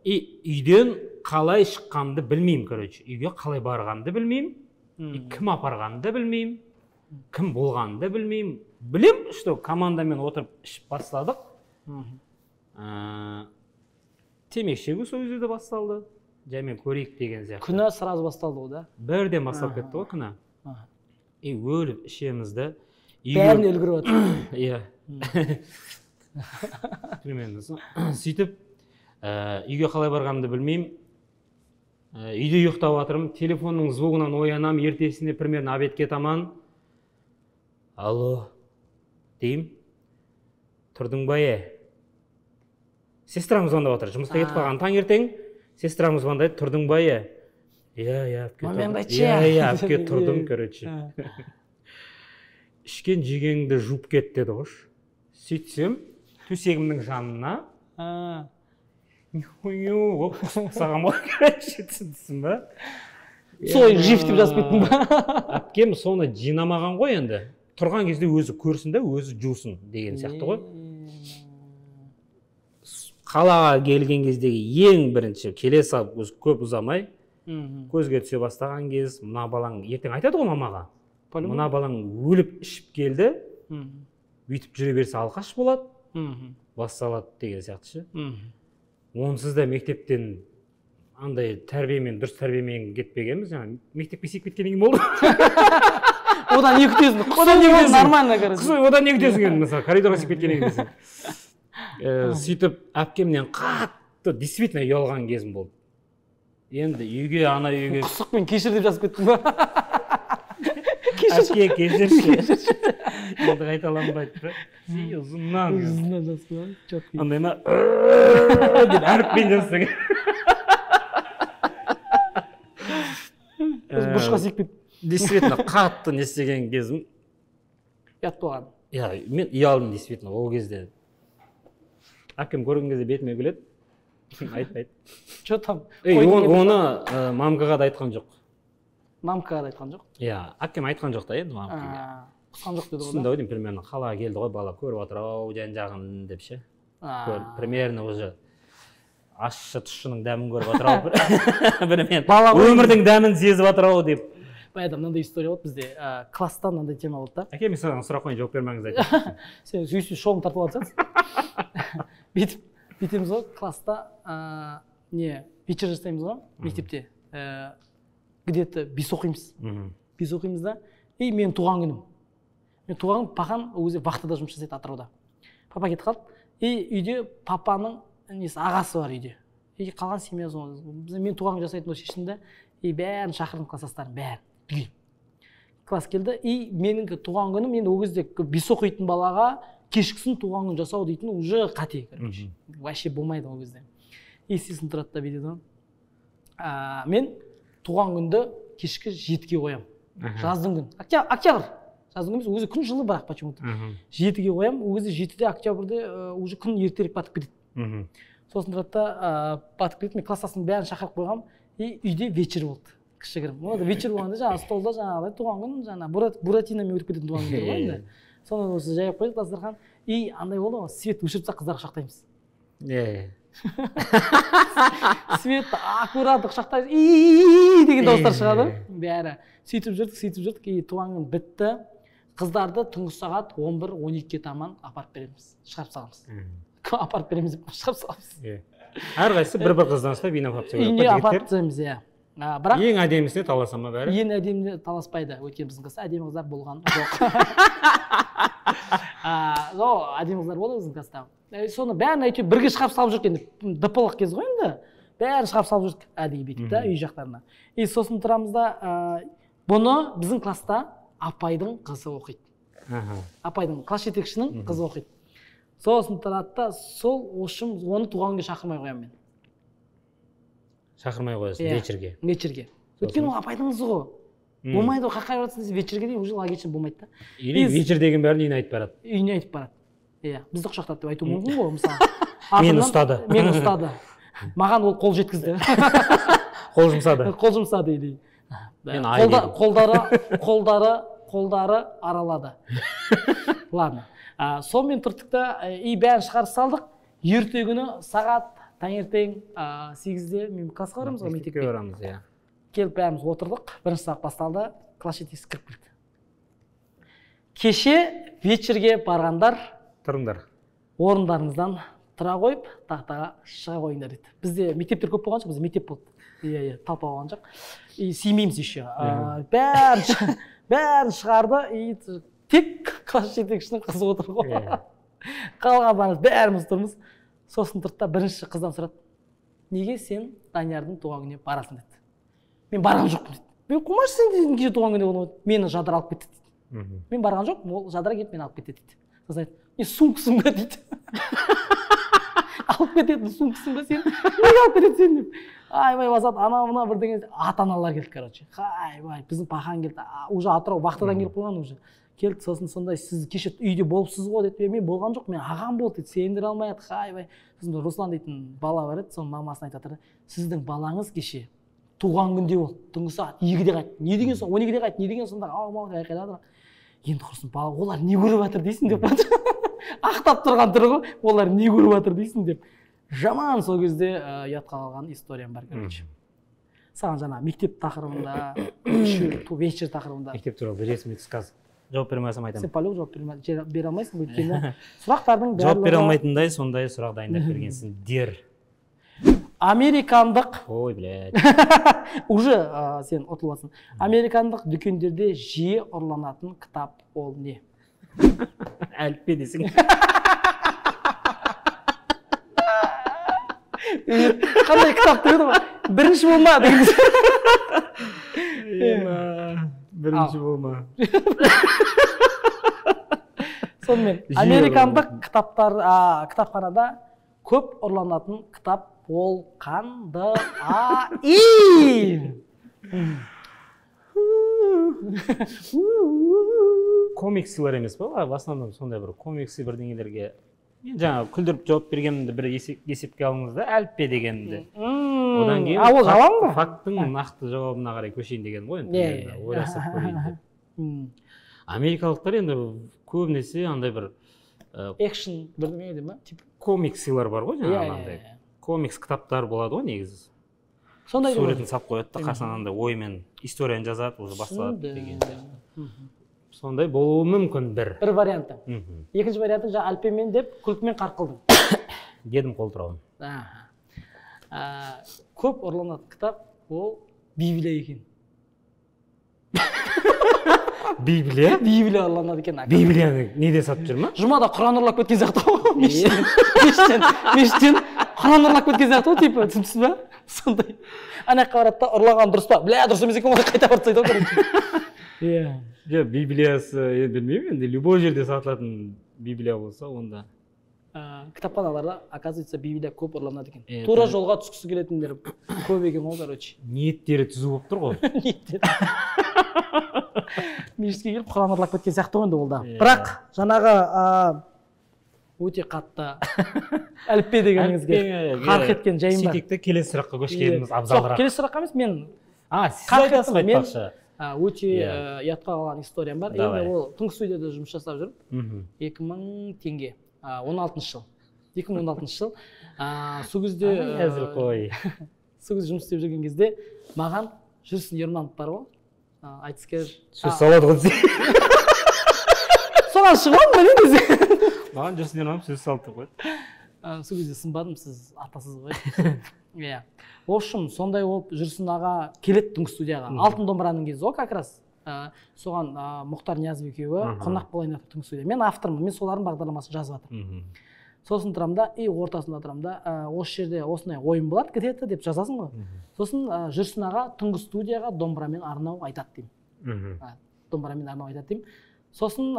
үйден қалай шыққанды білмеймін, короче. Үйге қалай барғанды білмеймін. Кім апарғанды білмеймін. Кім болғанды білмеймін. Білем, что командамен отырып ішіп бастадық. Темекі шегу сол кезде басталды. Жаймен көрейік деген сияқты. Күні сразу басталды ғой да? Бірден басталып кетті ғой күні. Өліп ішемізді. Бәрін үлгіріп отыр. Иә. Примерно. Сөйтіп, үйге қалай барғанымды білмеймін. Үйде ұйықтап жатырмын. Телефонның звугынан оянам. Ертесіне примерно обедке таман. Алло. Деймін. Тұрдың ба е? Сестрам звондап отыр. Жұмысқа кетіп қалған таңертең. Сестрам звондайды, тұрдың ба е? Иә, әпке тұрдым, короче. Ішкен жегеніңді жуып кет деді ғой. Сөйтсем, төсегімнің жанына. Саған ба, короче, түсінсің ба? Солай жифт деп жазып кеттің ба? Әпкем соны жинамаған ғой енді. Тұрған кезде өзі көрсін да, өзі жусын деген сияқты ғой. Қалаға келген кездегі ең бірінші келе салып көп ұзамай көзге түсе бастаған кез, мына балаң ертең айтады ғой мамаға. Мына балаң өліп ішіп келді, бүйтіп жүре берсе алқаш болады, басталады деген сияқты ше. Онсыз да мектептен андай тәрбиемен, дұрыс тәрбиемен кетпегенбіз, жаңа мектепке сиіп кеткеннен кейін болды. Одан не күтесің? Одан не күтесің? Нормально, короче. Одан не күтесің енді, мысалы, коридорға сиіп кеткеннен кейін. Сөйтіп, әпкемнен қатты действительно ұялған кезім болды. Енді үйге, ана үйге... Құсықпен кешір деп жазып кеттің ба? Әпке кешірші. Енді қайталанбайды ба? Ұзыннан. Ұзыннан жазып кеттің. Андай ма? Деп әріппен жазсың. Бұрышқа сиіп кеттің. Действительно, қатты не істеген кезім. Ұят болған. Иә, мен ұялдым действительно ол кезде. Әкем көрген кезде бетіме күледі. Айтпайды. Че там? Оны мамкаға да айтқан жоқ. Мамкаға да айтқан жоқ? Иә, әкем айтқан жоқ та енді мамкаға. Құсқан жоқ деді ғой да? Түсінді деймін, примерно қалаға келді ғой, бала көріп отыр ау, жан-жағын деп ше. Примерно уже ащы тұщының дәмін көріп отыр ау. Өмірдің дәмін сезіп отыр ау деп. Баяғыда мынандай история болды бізде, класста мынандай тема болды да. Әке, мен саған сұрақ қойын, жауап бермеңіз айтып. Сен сүйсіз шоуын тартып алсаңыз. Бүйтеміз ғой, класста вечер жасаймыз ғой, мектепте. Где-то бес оқимыз. Бес оқимыз да. И мен туған күнім. Мен туған күнім, папам өзі вахтада жұмыс жасайды Атырауда. Папа кетіп қалды. И үйде папаның ағасы бар үйде. И қалған семьясы. Мен туған күн жасайтын шештім да. И бәрін шақырдым класстастарын, бәрін. Класс келді, и менің туған күнім, енді ол кезде бес оқитын балаға кешкісін туған күн жасау дейтін уже қате, короче. Вообще болмайды ол кезде. И сесін тұрады да бейдеді. Мен туған күнді кешкі 7-ге қоям. Жаздың күн. Октябрь. Жаздың күн өзі күн жылы бірақ почему-то. 7-ге қоям, ол кезде 7-де октябрьде уже күн ертерек батып кетеді. Сосын тұрады да батып кетеді, мен класстастың бәрін шақырып қойғам, и үйде вечер болды. Кішігірім. Оларда вечер болғанда жаңағы столда жаңағыдай туған күн, жаңа буратинамен өтіп кететін туған күндер ғой енді. Соны осы жайып қойдық дастархан. И андай болды ғой, свет өшіріп тастап қыздарға құшақтаймыз. свет аккуратно құшақтап и деген дауыстар шығады бәрі. Сөйтіп жүрдік и туған күн бітті. Қыздарды түнгі сағат 11-12-ге таман апарып береміз, шығарып саламыз. Апарып береміз деп шығарып саламыз. Әрқайсысы бір-бір қыздан ұстап үйіне апарып тастау керек Үйіне апарып тастаймыз, иә. Бірақ ең әдемісіне таласа ма бәрі? Ең әдеміне таласпайды. Өйткені біздің класста әдемі қыздар болған жоқ. Әдемі қыздар болды біздің класста. Соны бәрін әйтеуір бірге шығарып салып жүрген. ДП-лық кез ғой енді. Бәрін шығарып салып жүрдік әдейі бүйтіп үй жақтарына. И сосын тұрамыз да бұны біздің класста апайдың қызы оқиды. Апайдың класс жетекшінің қызы оқиды. Сосын тұрады да сол үшін оны туған күнге шақырмай қоямын мен. Шақырмай қоясың вечерге. Вечерге. Өйткені ол апайдың қызы ғой. Болмайды ғой, қақай баратсың десе вечерге дейін уже лагерьші болмайды да. Или вечер деген бәрін үйіне айтып барады. Үйіне айтып барады. Иә, бізді құшақтады деп айту мүмкін ғой, мысалы. Мені ұстады. Мені ұстады. Маған ол қол жеткізді. Қол жұмсады. Қол жұмсады или. Қолдары аралады. Ладно. Сонымен тұрдық та и бәрін шығарып салдық. Ерте күні сағат таңертең 8-де мен классқа барамыз ғой, мектепке барамыз, иә. Келіп бәріміз отырдық. Бірінші сабақ басталды. Класс жетекшісі кіріп келді. Кеше вечерге барғандар тұрыңдар. Орындарыңыздан тұра қойып, тақтаға шыға қойыңдар деді. Бізде мектептер көп болған жоқ, бізде мектеп болды. Иә, талпа болған жоқ. И сүймейміз еще. Бәрін шығарды, и тек класс жетекшінің қызы отыр ғой. Қалғандарымыз бәріміз тұрмыз. Сосын тұрды да бірінші қыздан сұрады: неге сен Даниярдың туған күніне барасың деді. Мен барған жоқпын деді. Мен қумаш сен дедің кеше туған күніне болған. Мені Жадар алып кетті дейді. Мен барған жоқпын, ол Жадар келіп мені алып кетті дейді. Қыз айтты: мен сумкасың ба дейді. Алып кететін сумкасың ба сен? Неге алып кетеді сен деп. Айбай басады, ана мына бірдеңе. Ата-аналар келді, короче. Айбай, біздің пахан келді. Уже Атырау вахтадан келіп қойған уже. Келді, сосын сондай: сіз кеше үйде болыпсыз ғой деді. Мен болған жоқ, мен ағам болды дейді. Сендіре алмай еді. Айбай. Сосын Руслан дейтін бала бар еді, соның мамасына айтады: сіздің балаңыз кеше туған күнде болды. Түнгі сағат 2-де қайтты. Не деген сон? 12-де қайтты. Не деген сонда? Ау-мау айқайлады. Енді құрсын, бала, олар не көріп жатыр дейсің деп. Ақтап тұрған түрі ғой, олар не көріп жатыр дейсің деп. Жаман сол кезде ұятқа қалған историям бар, короче. Саған жаңа мектеп тақырыбында, вечер тақырыбында. Мектеп туралы бересің сказ. Жауап бере алмасам айтамын. Сен полюк жауап бере алмайсың, өйткені сұрақтардың барлығы. Жауап бере алмайтындай сондай сұрақ дайындап бергенсің дер. Американдық. Ой, блядь. Уже сен ұтыласың. Американдық дүкендерде жиі ұрланатын кітап ол не? Әліппе десің. Қандай кітап деді ғой? Бірінші болма деген. Бірінші болма. Сонымен американдық кітапханада көп ұрланатын кітап ол қанды комиксилер емес па? В основном сондай бір комикси бірдеңелерге жаңа күлдіріп жауап бергенімді бір есепке алыңыз да, әліппе дегенімді. Одан кейін факттың нақты жауабына қарай көшейін деген ғой енді. Ойласып көрейін деп. Америкалықтар енді көбінесе андай бір экшн бірдеңе де ма? Комиксилер бар ғой жаңағындай. Комикс кітаптар болады ғой негізі. Суретін сап қояды да, қасынан андай оймен историяны жазады, уже басталады деген. Сондай болуы мүмкін бір. Бір варианты. Екінші варианты жаңа әліппемен деп күлкімен қарқылдым. Дедім қол тұрауын. Көп ұрланатын кітап ол Библия екен. Библия? Библия ұрланады екен. Библияны неде сатып жүр ма? Жұмада Құран ұрлап кеткен сияқты ғой. Мешіттен Құран ұрлап кеткен сияқты ғой, типа, түсінсіз ба? Сондай. Ана барады да ұрлаған дұрыс па? Бля, дұрыс емес екен, оны қайта барсайды ғой, короче. Иә, Библиясы білмеймін, енді любой жерде сатылатын Библия болса, онда. Кітапханаларда, оказывается, Библия көп ұрланады екен. Тура жолға түскісі келетіндер көп екен ғой, короче. Ниеттері түзу болып тұр ғой. Ниеттері. Мешітке келіп Құран ұрлап кеткен сияқты ғой енді ол да. Бірақ жаңағы өте қатты әліппе дегеніңізге қарқ еткен жайым бар. Сөйтекті келесі сұраққа көшкеніміз абзалырақ. Келесі сұраққа емес, мен сіз айтасыз айтпақшы. Өте ұятқа қалған историям бар. Енді ол Түнгі студияда жұмыс жасап жүріп, 2000 теңге, 16 жыл. 2016 жыл. Сол кезде әзіл қой. сол кезде жұмыс істеп жүрген кезде маған Жүрсін Ерманов бар ғой, айтыскер. Сөз салады ғой сен. Соған шығамын ба не десе. Маған Жүрсін Ерманов сөз салды ғой. Сол кезде сынбадым, сіз атасыз ғой. Иә. В общем, сондай болып Жүрсін аға келеді түнгі студияға. Алтын домбыраның кезі ғой, как раз. Соған Мұхтар Ниязов екеуі қонақ болайын деп түнгі студия. Мен автормын, мен солардың бағдарламасын жазып жатырмын. Сосын тұрамын да, ортасында тұрамын да, осы жерде осындай ойын болады, кетеді деп жазасың ғой. Сосын Жүрсін аға түнгі студияға домбырамен арнау айтады деймін. Домбырамен арнау айтады деймін. Сосын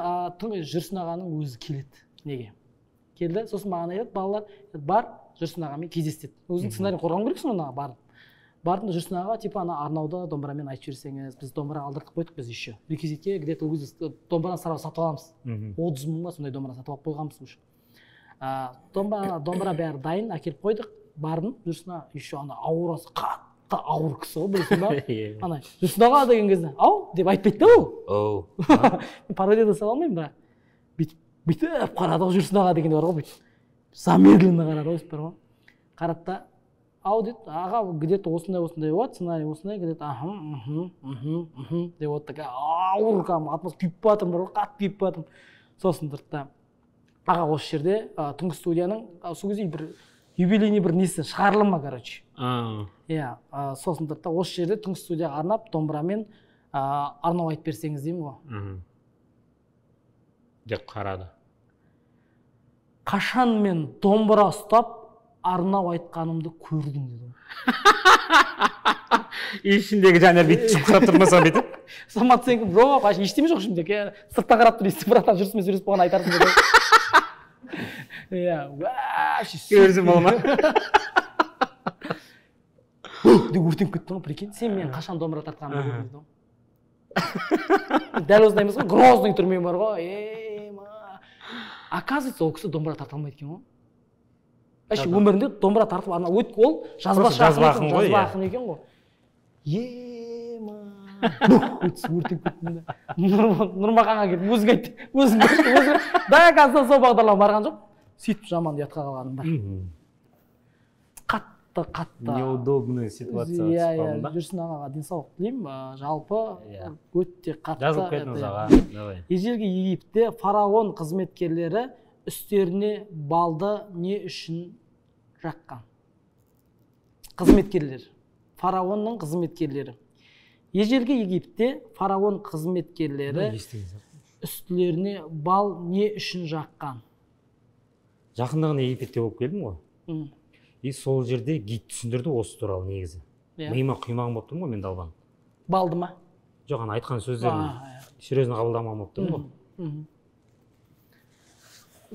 Жүрсін ағаның өзі келеді. Неге? Келді, сосын маған айтады, балалар, бар, Жүрсін ағамен кездеседі. Өзің сценарий қорғау керексің онаға бардың. Бардым да Жүрсін аға, типа ана арнауда домбырамен айтып жіберсеңіз, біз домбыра алдыртып қойдық біз еще. Реквизитке где-то домбыраны сразу сатып аламыз. 30 мыңға сондай домбыра сатып алып қойғанбыз уже. Домбыра бәрі дайын, әкеліп қойдық. Бардым, Жүрсін аға еще ана аурасы қатты ауыр кісі ғой, білесің ба? Ана Жүрсін аға деген кезде, ау деп айтпайды да ол. Мен пародия да сала алмаймын, бірақ бүйтіп қарады ғой Жүрсін аға дегенде бар ғой, бүйтіп замедленно қарады ғой, бар ғой. Қарады да, ау деді, аға где-то осындай болады, сценарий осындай, где-то деп вот такая ауыр атмос күйіп батырмын, бар ғой, қатты күйіп батырмын. Сосын тұрды да, аға осы жерде түнгі студияның сол кезде бір юбилейный бір несі шығарылымы, короче. Иә, сосын тұрды да, осы жерде түнгі студияға арнап домбырамен арнау айтып берсеңіз деймін ғой. Деп қарады. Қашан мен домбыра ұстап арнау айтқанымды көрдің деді. Ішіндегі жанар бүйтіп шығып қарап тұрмасаң бүйтіп. Самооценка жоқ, ештеме жоқ ішімде. Сырттан қарап тұр, естіп братан Жүрсінмен сөйлесіп болған айтарсың деді. Иә, көрсін бола ма? Деп өртеніп кеттің ғой, прикинь, сен мен қашан домбыра тартқанымды көрдің деді. Дәл осындай емес қой, грозный түрмен бар ғой. Оказывается, ол кісі домбыра тарта алмайды екен ғой. Әше өмірінде домбыра тартып ол жазба ақын екен ғой. Өртеніп кеттім да. Нұрмақанға келіп өзің айтты. Да, қазір сол бағдарлама барған жоқ. Сөйтіп жаман ұятқа қалғаным бар. Қатты. Неудобная ситуация. Иә, Жүрсін ағаға денсаулық тілеймін. Жалпы өте қатты. Жазып кетіңіз аға. Ежелгі Египетте фараон қызметкерлері үстеріне балды не үшін жаққан? Қызметкерлер. Фараонның қызметкерлері. Ежелгі Египетте фараон қызметкерлері үстілеріне бал не үшін жаққан? Жақындағын Египетте болып келдім ғой. И сол жерде гид түсіндірді осы туралы негізі. Миыма құймағым болып тұрмын ғой мен далбан. Балды ма? Жоқ, ана айтқан сөздерін серьезно қабылдамағым болып тұрмын ғой.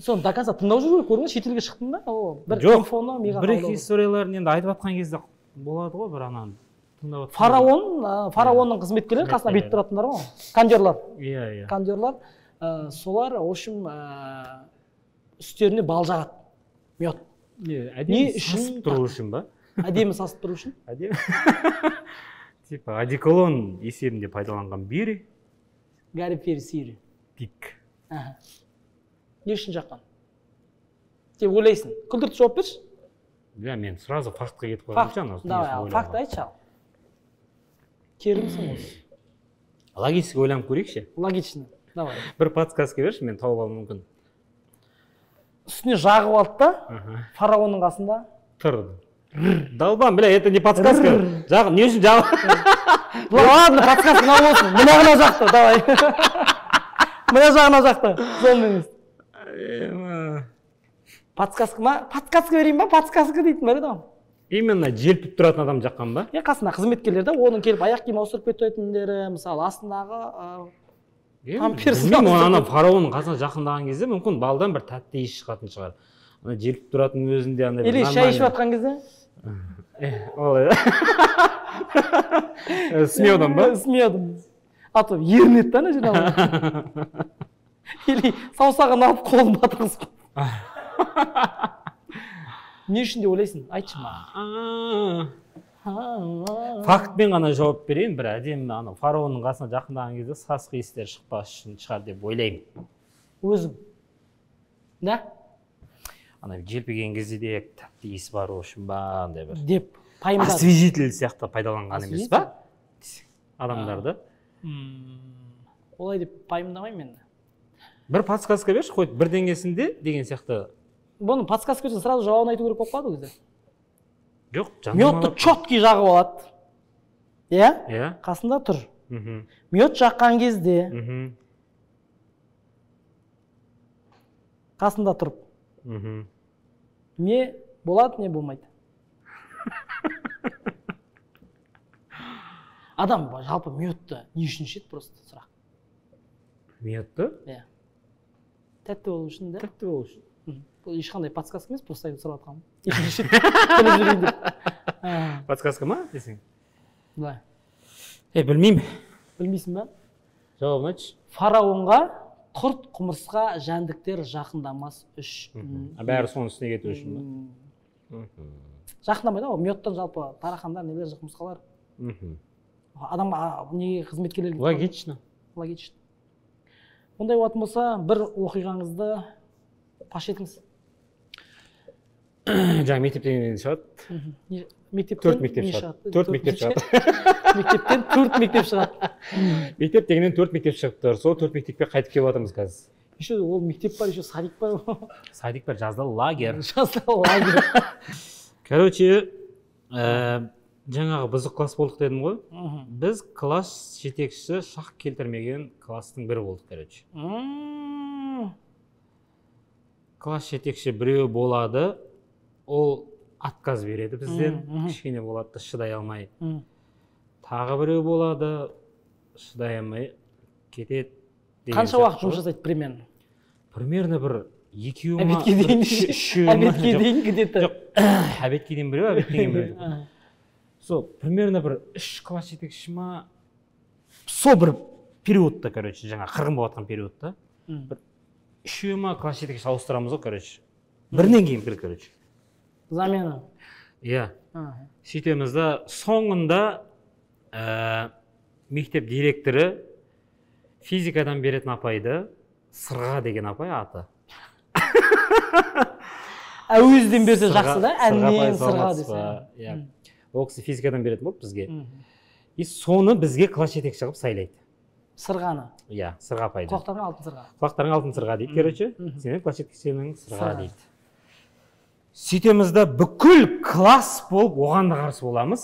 Соны до конца тыңдау жүру керек, көрдің, шетелге шықтың ба? Жоқ, бір-екі историяларын енді айтып жатқан кезде болады ғой, бір ананы тыңдап жатқан. Фараонның қызметкерлері қасына бүйтіп тұратындар ғой. Кондерлар. Иә. Кондерлар, солар, в общем, үстеріне бал жағады. Мед. Әдемі сасып тұру үшін ба? Әдемі сасып тұру үшін? Әдемі. Типа одеколон есебінде пайдаланған бири. Гарри Пери Сири. Пик. Не үшін жаққан? Сен ойлайсың. Күлдіріп жауап берші. Иә, мен сразу фактқа кетіп қойғанша. Давай, факт айтшы ал. Керімсің осы. Логически ойланып көрейікші. Логично. Давай. Бір подсказка берші, мен тауып алуым мүмкін. Үстіне жағып алды да, фараонның қасында тұрды. Долбан, бля, это не подсказка. Жағып, не үшін жағып? Ладно, подсказка мынау болсын. Мына жақты, давай. Мына жағына жақты. Сонымен емес. Подсказка ма? Подсказка берейін ба? Подсказка дейтін бар еді ғой. Именно желпіп тұратын адам жаққан ба? Қасына қызметкерлер да, оның келіп аяқ киім ауыстырып кететіндері, мысалы астындағы білмеймін, ана фараонның қасына жақындаған кезде мүмкін балдан бір тәтті иіс шығатын шығар. Ана желпіп тұратын өзінде андай или шай ішіп жатқан кезде? Олай да. Смеудан ба? Смеудан. А то ерінеді да ана жерде. Или саусағын алып қолын батырғызып. Не үшін де ойлайсың? Айтшы ма. Фактпен ғана жауап берейін, бір әдемі фараонның қасына жақындаған кезде сасық иістер шықпас үшін шығар деп ойлаймын. Өзім. Да? ана желпіген кезде де тәтті иіс бар үшін ба андай бір деп пайымдады. освежитель сияқты пайдаланған емес па адамдарды? Олай деп пайымдамаймын енді. Бір подсказка берші, хоть бір деңгесінде деген сияқты. Бұны подсказка берсе сразу жауабын айту керек болып қалады ол кезде. Жоқ, Мёдты четкий жағып алады. Иә? Иә. Қасында тұр. Мёд жаққан кезде қасында тұрып. Не болады, не болмайды. Адам жалпы мёдты не үшін ішеді просто сұрақ. Мёдты? Иә. Тәтті болу үшін де. Тәтті болу үшін. Бұл ешқандай подсказка емес, просто сұрап жатқаным. Біліп жүрейін деп. Подсказка ма десең? Былай. Білмеймін. Білмейсің ба? Жауабын айтшы. Фараонға құрт құмырсқа жәндіктер жақындамас үшін. Бәрі соның үстіне кету үшін ба? Жақындамайды ғой, мёдтан жалпы тарақандар, нелер, құмырсқалар. Адамға неге қызметкерлерге. Логично. Логично. Ондай болатын болса, бір оқиғаңызды паш етіңіз. Жаңа мектептен шығады. Төрт мектеп шығады. 4 мектеп шығады. Мектептен 4 мектеп шығады. Мектеп дегеннен 4 мектеп шығып тұр. Сол 4 мектепке қайтып келіп жатырмыз қазір. Еще ол мектеп бар, еще садик бар. Садик бар, жазда лагерь. Жазда лагерь. Короче, жаңағы бұзық класс болдық дедім ғой. Біз класс жетекшісі шақ келтірмеген класстың бірі болдық, короче. Класс жетекші біреу болады, ол отказ береді бізден, кішкене болады, шыдай алмай. Тағы біреу болады, шыдай алмай кетеді. Қанша уақыт жұмыс жасайды примерно? Примерно бір екеуі ма, әбетке дейін где-то. Жоқ, әбетке дейін біреу, әбеттен кейін біреу. Сол, примерно бір 3 класс жетекші ма, сол бір периодта, короче, жаңа қырғын болатқан периодта. Үшеуі ма класс жетекші ауыстырамыз ғой, короче. Бірінен кейін бір, короче. Замена. Иә. Сөйтеміз да, соңында мектеп директоры физикадан беретін апайды, Сырға деген апай аты. Әуізден берсе жақсы да, әннен Сырға десе. Ол кісі физикадан беретін болды бізге. И соны бізге класс жетекші қылып сайлайды. Сырғаны? Иә, Сырға апайды. Құлақтарың алтын Сырға. Құлақтарың алтын Сырға дейді, короче. Сенің класс жетекшінің Сырға дейді. Сөйтеміз да бүкіл класс болып оған да қарсы боламыз.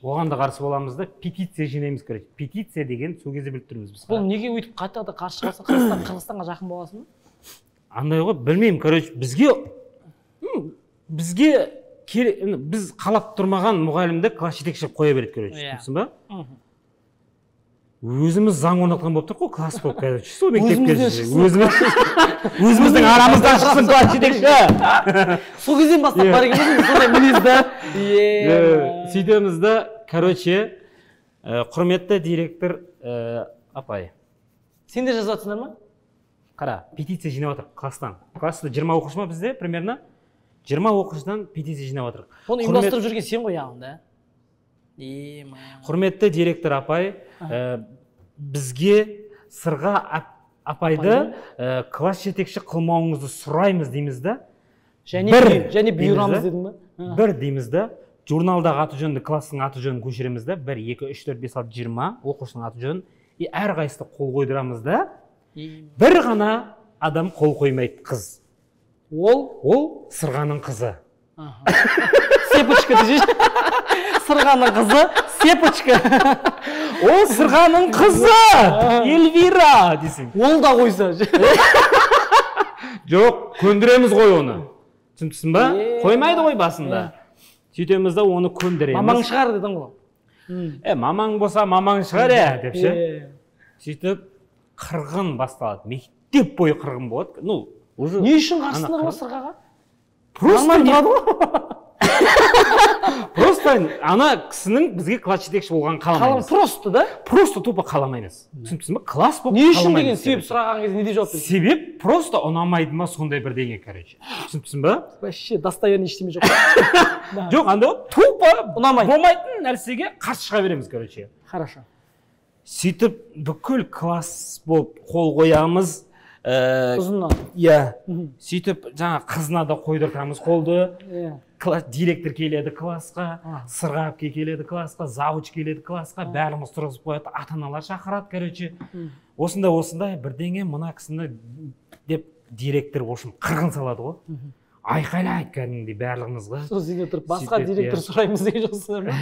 Оған да қарсы боламыз да петиция жинаймыз, короче. Петиция деген сол кезде біліп тұрмыз біз. Бұл неге өйтіп қайтада қарсы шығасың? Қырғызстанға жақын боласың ба? Андай ғой, білмеймін, короче, біз қалап тұрмаған мұғалімді класс жетекші қоя береді, короче. Түсін ба? Өзіміз заң орнатқан болып тұр ғой, класс болып, короче. Сол мектепке өзіміздің арамыздан шықсын класс жетекші. Сол кезден бастап бар екенсің, сондай мінезді. Сөйтеміз да, короче, құрметті директор апай. Сен де жазып жатсыңдар ма? Қара, петиция жинап жатыр класстан. Класста 20 оқушы ма бізде примерно? 20 оқушыдан петиция жинап жатыр. Оны ұйымдастырып жүрген сен ғой яғында. Құрметті директор апай, бізге Сырға апайды класс жетекші қылмауыңызды сұраймыз дейміз да. Және бұйырамыз дедің ба? Бір дейміз да. Журналдағы аты жөнді, класстың аты жөнін көшіреміз да. 1, 2, 3, 4, 5, 6, 20 оқушының аты жөнін. Әр қайсысы қол қойдырамыз да. Бір ғана адам қол қоймайды, қыз. Ол Сырғаның қызы. Сепочка деші. Сырғаның қызы Сепочка. Ол Сырғаның қызы Эльвира десең. Ол да қойса. Жоқ, көндіреміз ғой оны. Түсін ба? Қоймайды ғой басында. Сөйтеміз да оны көндіреміз. Мамаң шығар дедің ғой. Мамаң болса мамаң шығар деп ше. Сөйтіп қырғын басталады. Мектеп бойы қырғын болады. Не үшін қарсыңдар ғой Сырғаға? Просто ана кісінің бізге класс жетекші болған қаламаймыз. Просто да? Просто тупо қаламаймыз. Түсінсің ба? Класс болып қаламаймыз. Не үшін деген себеп сұраған кезде не деп жауап берді? Себеп просто ұнамайды ма сондай бірдеңе, короче. Түсінсің ба? Вообще достоверный ештеме жоқ. Жоқ, анда тупо ұнамайды. Болмайтын нәрсеге қарсы шыға береміз, короче. Хорошо. Сөйтіп бүкіл класс болып қол қоямыз. ұзыннан. иә сөйтіп жаңа қызына да қойдыртамыз қолды. Директор келеді классқа, сырғапке келеді классқа, завуч келеді классқа, бәріміз тұрғызып қояды, ата-аналар шақырады, короче. Осындай бірдеңе мына кісіні деп директор ошын қырғын салады ғой. Айқайлайды кәдімгідей барлығымызға. Сол сен отырып басқа директор сұраймыз деген жоқсыздар ма?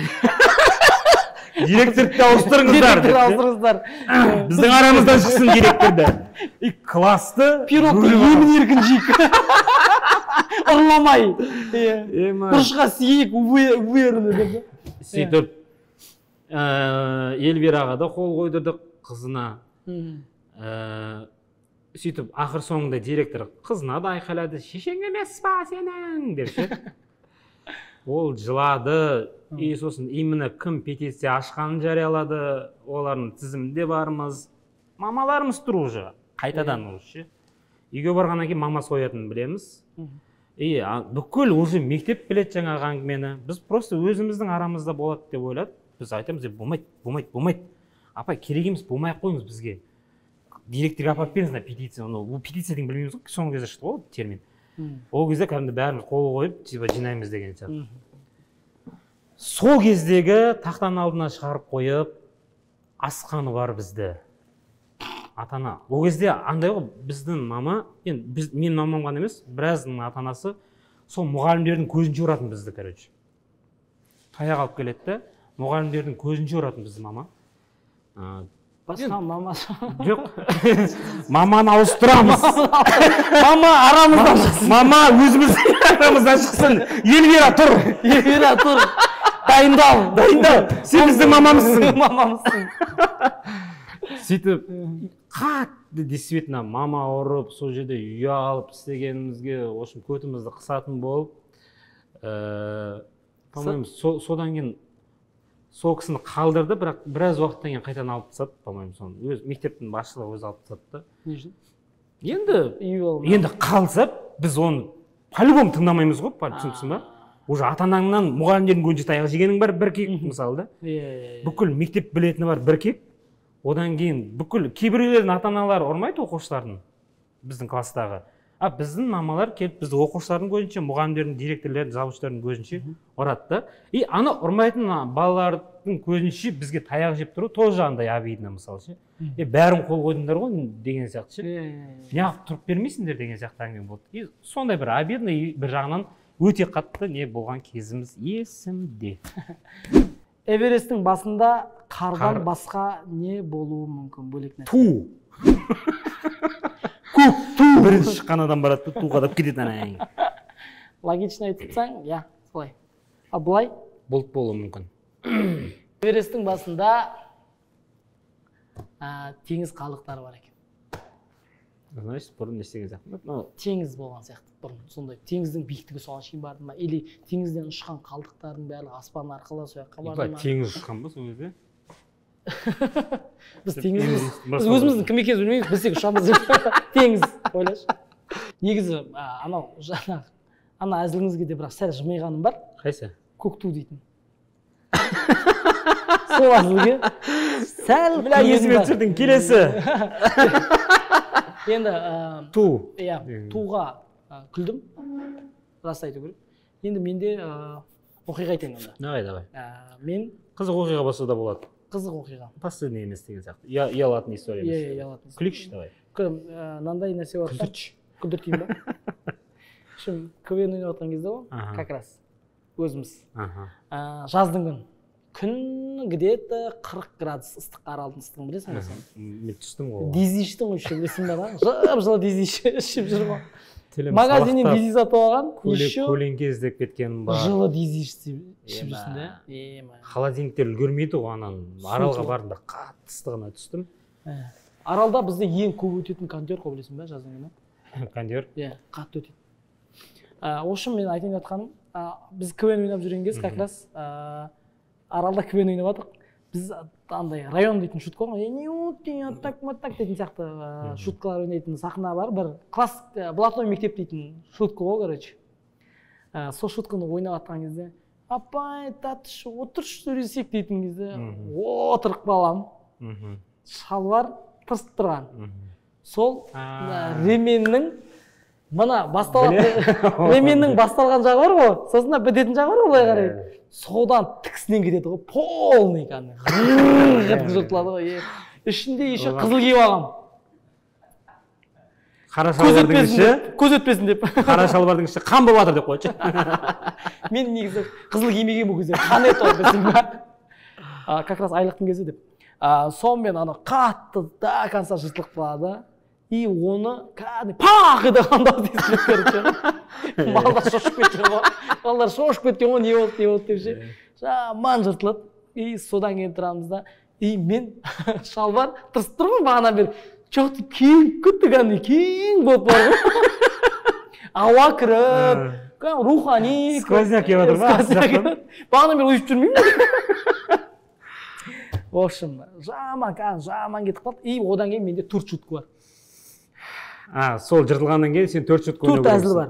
Директорды ауыстырыңыздар. Біздің арамыздан шықсын директорды. Класты пирогты емін-еркін жейік. Ұрламай. Бұрышқа сиейік, уверені деп. Сөйтіп Эльвираға да қол қойдырдық қызына. Сөйтіп ақыр соңында директор қызына да айқайлады, шешең емес па сенің деп ше. Ол жылады, сосын именно кім петиция ашқанын жариялады, олардың тізімінде бармыз. Мамаларымыз тұр уже, қайтадан уже. Үйге барғаннан кейін мама соятынын білеміз. Бүкіл уже мектеп білет жаңағы әңгімені. Біз просто өзіміздің арамызда болады деп ойладық. Біз айтамыз, болмайды. Апай, керек емес, болмай қойыңыз бізге. Директорға апарып беріңіз на петицияны. Ол петиция деген білмейміз ғой, соңғы кезде шықты ғой термин. Ол кезде кәдімгі бәріміз қол қойып, типа жинаймыз деген сияқты. Сол кездегі тақтаның алдына шығарып қойып, асқаны бар бізді. Ата-ана. Ол кезде андай ғой, біздің мама, мен мамам ғана емес, біразының ата-анасы сол мұғалімдердің көзінше ұратын бізді, короче. Таяқ алып келеді, мұғалімдердің көзінше ұратын бізді мама. Басқа мамасы. Жоқ. Маманы ауыстырамыз. Мама арамыздан шықсын. Мама өзіміздің арамыздан шықсын. Эльвира тұр. Дайындал. Сен біздің мамамызсың. Сөйтіп, қатты действительно мама ұрып, сол жерде ұялып істегенімізге, ошын көтімізді қысатын болып, по-моему, содан кейін сол кісіні қалдырды, бірақ біраз уақыттан кейін қайтадан алып тастады, по-моему, соны. Өз мектептің басшылығы өзі алып тастады. Не үшін? Енді қалса, біз оны по-любому тыңдамаймыз ғой, түсініксің ба? Уже ата-анаңнан мұғалімдердің көзінше таяқ жегенің бар бір кек, мысалы да. Бүкіл мектеп білетіні бар бір кек. Одан кейін бүкіл кейбіреулердің ата-аналары ұрмайды оқушылардың, біздің класстағы. Біздің мамалар келіп бізді оқушылардың көзінше, мұғалімдердің, директорлердің, завучтардың көзінше ұрады. Ана ұрмайтын балалардың көзінше бізге таяқ жеп тұру тоже андай обидно, мысалы ше. Бәрін қол қойдыңдар ғой деген сияқты ше. Неғып тұрып бермейсіңдер деген сияқты әңгіме болды. Сондай бір обидно, бір жағынан өте қатты не болған кезіміз есімде. Эвересттің басында қардан басқа не болуы мүмкін бөлек нәрсе? Ту. Ту. Бірінші шыққан адам барады, ту қадап кетеді әнәйін. Логично айтсаң, солай. Бұлай? Бұлт болуы мүмкін. Эвересттің басында теңіз қалдықтары бар екен. Значит, бұрын не істеген сияқты? Теңіз болған сияқты бұрын. Сондай теңіздің биіктігі соған шейін барды ма? Или теңізден ұшқан қалдықтардың бәрі аспан арқылы сояққа барды ма? Теңіз ұшқан ба сол кезде? Біз теңізбіз. Біз өзіміздің кім екенімізді білмейміз, біз тек ұшамыз. Теңіз, ойлашы. Негізі анау жаңағы ана әзіліңізге де бірақ сәл жымиғаным бар. Қайсы? Көк ту дейтін. Сол әзілге сәл есіме түсірдің, келесі. Енді ту. туға күлдім. Рас айту керек. Енді менде оқиға айтайын онда. Давай. Мен қызық оқиға болса да болады. Қызық оқиға. Последний емес деген сияқты. Ұялатын история емес. Ұялатын. Күлейікші, давай. Мынандай нәрсе бар. Күлдіртейін ба? Шым КВН ойнап жатқан кезде ғой, как раз өзіміз. Жаздың күн. Күн где-то 40 градус ыстық, аралдың ыстығын білесің бе сен? Мен түстім ғой. Дизи іштің ғой, білесің бе? Жып-жылы дизи ішіп жүр ғой. Магазиннен дизи сатып алған, көлеңке іздеп кеткенім бар. Жылы дизи ішіп жүрсің де. Холодильниктер үлгермейді ғой, анан аралға бардым да қатты ыстығына түстім. Аралда бізде ең көп өтетін кондер қой, білесің бе, жаздың күні? Кондер? Қатты өтеді. Ошын мен айтайын жатқаным, біз КВН ойнап жүрген кез, как раз аралда КВН ойнап жатық. Біз андай район дейтін шутка ғой, так дейтін сияқты шуткалар ойнайтын сахна бар, бір класс блатной мектеп дейтін шутка ғой, короче. Сол шутканы ойнап жатқан кезде, апай, татыш, отыршы сөйлесек дейтін кезде, отырып қалам. Шалбар тырсып тұрған. сол ременнің мына ременнің басталған жағы бар ғой, сосын бітетін жағы бар ғой, былай қарай. Содан тікісінен кетеді ғой, полный кәдімгі жыртылады ғой. Ішінде еще қызыл киіп алғам. Қара шалбардың іші, көз өтпесін деп. Қара шалбардың іші қан болып жатыр деп қойшы. Мен негізі қызыл кимеген бұл кезде қан ет ол десем ба. Как раз айлықтың кезі деп. Сонымен ана қатты до конца жыртылып қалады. И оны кәдімгі пақ ете қандап дейсің көріп. Малдар шошып кеткен ғой. Малдар шошып кеткен ғой, не болды деп ше. Жаман жыртылады. И содан кейін тұрамыз да. И мен шалбар тырысып тұрмын бағанан бері. Çok keng күтті кәдімгі кең болып бар ғой. Ауа кіріп, рухани. Сквозняк келіп отыр ма? Бағанан бері ұйып жүрмеймін. В общем, жаман кетіп қалды. И одан кейін менде 4 шутка бар. Сол жыртылғаннан кейін сен 4 шутка ойнау керексің. 4 әзіл бар.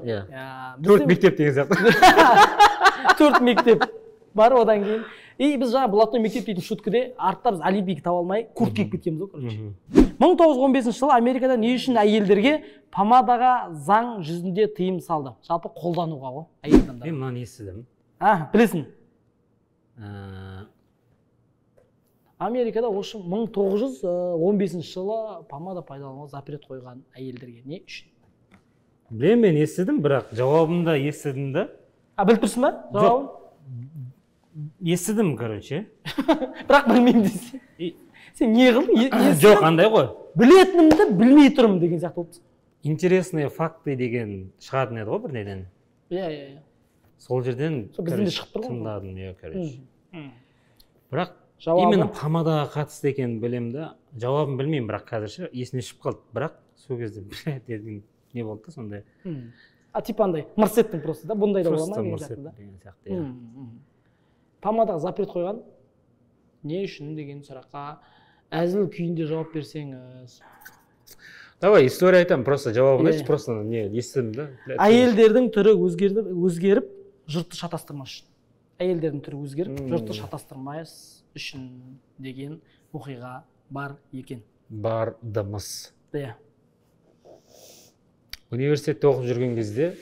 4 мектеп деген сияқты. 4 мектеп бар одан кейін. И біз жаңа блатной мектеп дейтін шуткіде артта біз олимпийка таба алмай курт киіп кеткенбіз ғой, короче. 1915 жылы Америкада не үшін әйелдерге помадаға заң жүзінде тыйым салды? Жалпы қолдануға ғой, әйел адамдар. Мен мынаны естідім. Білесің. Америкада осы 1915 жылы помада пайдалануға запрет қойған әйелдерге не үшін? Білем, мен естідім, бірақ жауабында естідім да. Біліп тұрсың ба? Жауабын? Естідім, короче. Бірақ білмеймін дейсің. Сен не қылдың? Жоқ, андай ғой. Білетінімді білмей тұрмын деген сияқты болды. Интересные факты деген шығатын еді ғой бірден. Иә. Сол жерден тыңдадым, короче. Бірақ именно помадаға қатысты екенін білемін да. Жауабын білмеймін, бірақ қазірше есіне шығып қалды. Бірақ сол кезде деген не болды да сондай. Типа андай мырс еттің просто да, бұндай да бола ма деген сияқты. Помадаға запрет қойған не үшін деген сұраққа әзіл күйінде жауап берсеңіз. Давай история айтамын, просто жауабын айтшы, просто не естідім да. Әйелдердің түрі өзгеріп жұртты шатастырмас үшін. Әйелдердің түрі өзгеріп жұртты шатастырмас үшін деген оқиға бар екен. Бардымыз. Иә. Университетте оқып жүрген кезде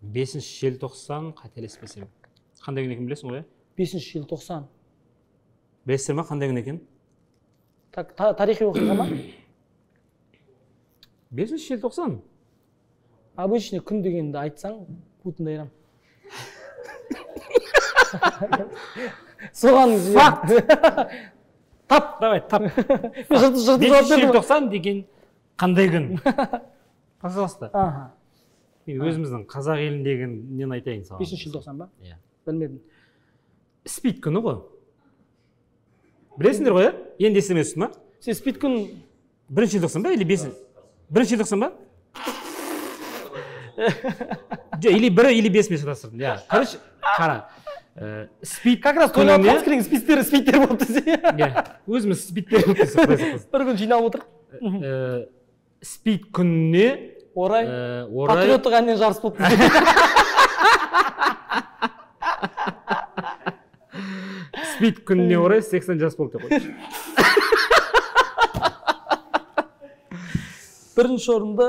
5 желтоқсан, қателеспесем. Қандай күн екен білесің ғой? 5 желтоқсан. Білесіздер ма қандай күн екен? Тарихи оқиға ма? 5 желтоқсан. Обычный күн дегенді айтсаң, Путинді айрам. Соған факт. Тап, давай, тап. 5 желтоқсан деген қандай күн? Пожалуйста. Өзіміздің қазақ еліндегі нені айтайын саған. 5 желтоқсан ба? Иә. Білмедім. Спид күні ғой. Білесіңдер ғой, енді естімесіз ма? Сен спид күн 1 желтоқсан ба или 5? 1 желтоқсан ба? Или 1 или 5 мен шатастырдым. Иә. Короче, қара. Спид как раз тойлап қалып спидтер болып десе. Иә. Өзіміз спидтер болып десе. Бір күн жиналып отырып. Спид күніне орай патриоттық әннен жарыс болып десе. Спид күніне орай 80 жас болды деп қойшы. Бірінші орынды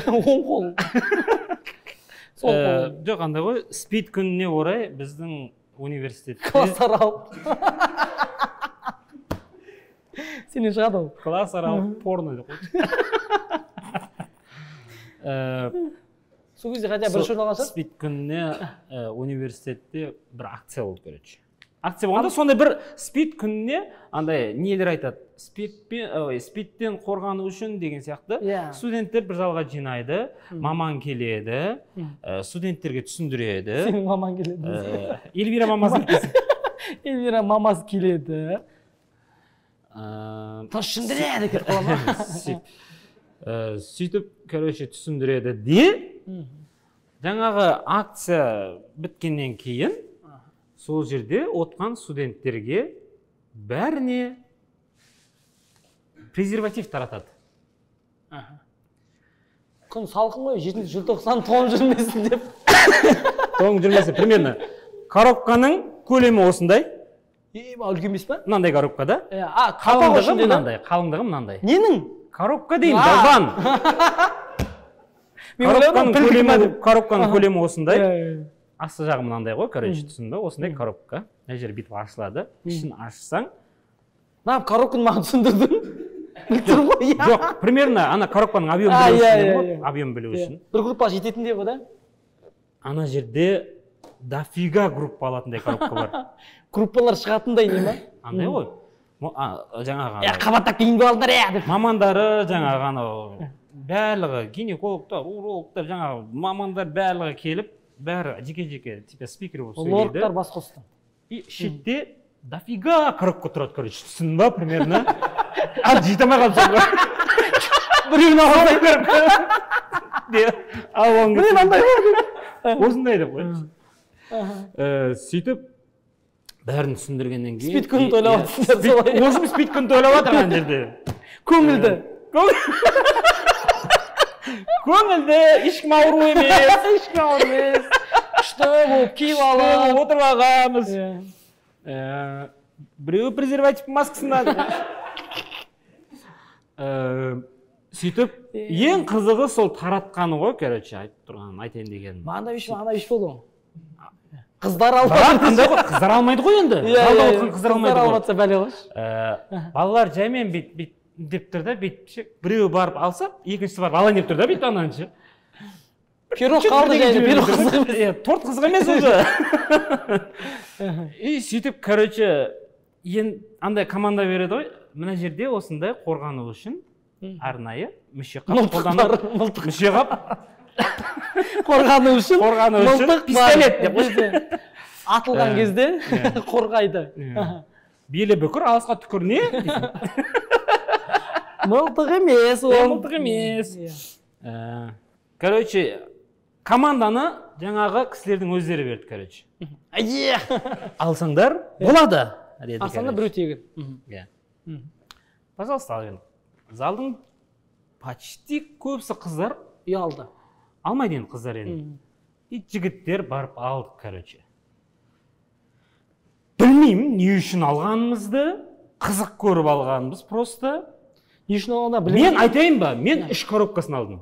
оң қол. Жоқ, андай ғой, спид күніне орай біздің университетте классаралық сенен шығады ол. Классаралық порно деп қойшы. Сол кезде хотя бірінші орын алған шығар? Спид күніне университетте бір акция болды, короче. Акция болғанда сондай бір спид күніне андай нелер айтады. Спидтен қорғану үшін деген сияқты студенттер бір залға жинайды, маман келеді, студенттерге түсіндіреді. Сенің маман келеді. Эльвира мамасы келеді. Эльвира мамасы келеді. Түсіндіреді деп қоя ма? Сөйтіп, короче, түсіндіреді де, жаңағы акция біткеннен кейін сол жерде отқан студенттерге бәріне презерватив таратады. Күн салқын ғой, 7 желтоқсан тоң жүрмесін деп. Тоң жүрмесін, примерно. Коробканың көлемі осындай. үлкен емес па? Мынандай коробкада. Қалыңдығы мынандай, қалыңдығы мынандай. Ненің? Коробка деймін, жалған. Коробканың көлемі осындай. Асты жағы мынандай ғой, короче, түсінді, осындай коробка. Мына жері бүйтіп ашылады. Ішін ашсаң. Коробканы маған түсіндірдің? Білтір ғой, жоқ, примерно ана коробканың объем білу үшін. Бір группа жететіндей ғой да? Ана жерде дофига группа алатындай коробка бар. Группалар шығатындай не ма? Андай ғой. Жаңағы қабаттап киініп алдыңдар деп. Мамандары жаңағы анау барлығы гинекологтар, урологтар, жаңағы мамандар барлығы келіп, бәрі жеке-жеке типа спикер болып сөйлейді. Лордтар бас қосты. И шетте дофига коробка тұрады, короче, түсіндің ба примерно? Жете алмай қалыпсың ба? Біреуін алғандай Мен андай осындай деп қойшы. Сөйтіп бәрін түсіндіргеннен кейін спид күнін тойлап жатсыңдар солай. Өзім спид күнін тойлап жатырған жерде. Көңілді. Көңілді, ешкім ауру емес. Ешкім ауру емес. Күшті болып, киіп алып отырып алғанбыз. Біреуі презерватив маскасында. Сөйтіп, ең қызығы сол таратқаны ғой, короче, айтып тұрғанын, айтайын дегенім. Ана биш болды ғой. Қыздар алмайды. Қыздар алмайды ғой енді. Залда отқан қыздар алмайды ғой. Қыздар алматса бәле қойшы. Балалар жаймен бет деп тұр да, бет біреуі барып алса, екіншісі барып алайын деп тұр да, бет ананшы. Пирог қалды жайны, пирог қызық емес. Торт қызық емес уже. И сөйтіп, короче, андай команда береді ғой, мына жерде осындай қорғану үшін арнайы мүше қап қолданып, мүше қап қорғану үшін пистолет деп қойшы. Атылған кезде қорғайды. Белі бүкір, алысқа түкір не? Мылтық емес ол. Мылтық емес. Короче, команданы жаңағы кісілердің өздері берді, короче. Алсаңдар, болады. Алсаңдар біреу тегін. Пожалуйста, ал енді. Залдың почти көбісі қыздар ұялды. Алмайды енді қыздар енді. И жігіттер барып алды, короче. Білмеймін, не үшін алғанымызды, қызық көріп алғанымыз просто. Не үшін алғанда білмеймін. Мен айтайын ба, мен 3 коробкасын алдым.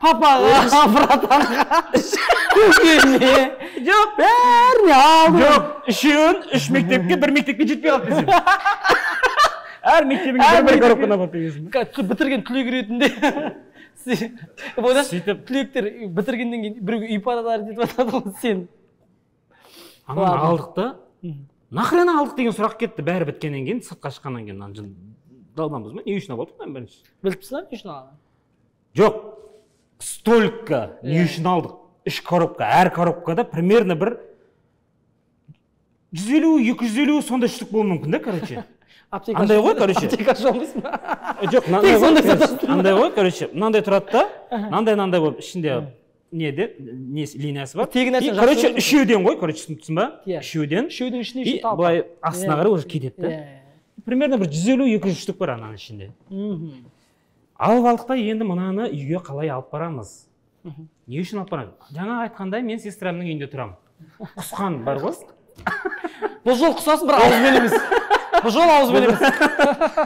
Папаға, братанға, көкене. Жоқ, бәріне алдым. Жоқ, үшеуін 3 мектепке, 1 мектепке жетпей қалды десем. Әр мектебіңе бір коробканы апарып бересің. Бітірген түлек ретінде. Сөйтіп, түлектер бітіргеннен кейін біреуге үй паралары детіп атады ғой сен. Ананы алдық та, нахрена алдық деген сұрақ кетті, бәрі біткеннен кейін, сыртқа шыққаннан кейін. Далбамыз ба? Не үшін алдық та бірінші? Біліпсіз ба, не үшін алдық? Жоқ, столько не үшін алдық. 3 коробка, әр коробкада примерно бір 150-250 сондай штук болуы мүмкін да, короче. Андай ғой, короче. Аптека жолмайсың ба? Жоқ, андай ғой, короче, мынандай тұрады да, мынандай болып ішінде линиясы бар. Короче, үшеуден ғой, короче, түсін ба? Үшеуден. Үшеудің ішіне И былай астына қарай уже кетеді да. Примерно бір 150-200 штук бар ананың ішінде. Алып алдық та, енді мынаны үйге қалай алып барамыз? Не үшін алып барамыз? Жаңа айтқандай, мен сестрамның үйінде тұрамын. Құсқан бар ғой. Бұл жол құсасын, бір ауызбен емес. Бұл жол ауызбен емес.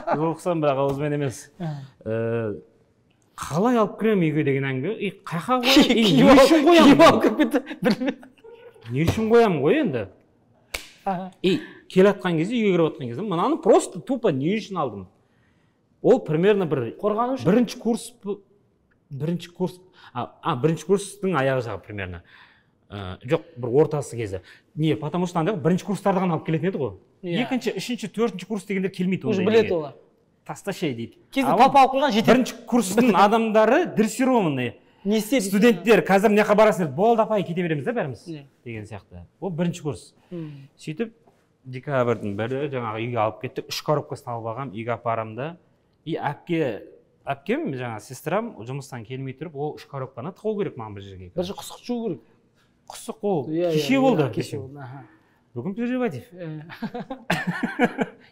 Жол құсасын, бірақ ауызбен емес. Қалай алып кірем үйге деген әңгі? Қайқа қоям? Не үшін қоям? Не үшін қоям ғой енді? Кел атқан кезде, үйге кіріп атқан кезде, мынаны просто тупо не үшін алдым? Ол примерно бір бірінші курстың аяғы жағы примерно. Жоқ, бір ортасы кезі. Не, потому что андай бірінші курстардан алып келетін еді ғой. Екінші, үшінші, төртінші курс дегендер келмейді. Уже білет олар. Тасташай дейді. Кезінде папа алып қойған жетеді. Бірінші курстың адамдары дрессированный. Студенттер, қазір мына жаққа барасыңдар, болды апай, кете береміз да бәріміз деген сияқты. Ол бірінші курс. Сөйтіп, декабрьдің бірі жаңағы үйге алып кеттік, 3 коробкасын алып алғам, үйге апарамда. И әпкем, жаңа сестрам жұмыстан келмей тұрып, ол 3 коробканы тығу керек маған бір жерге. Бір құсық жуу керек. Құсық ол, кеше болды. Бүгін презерватив.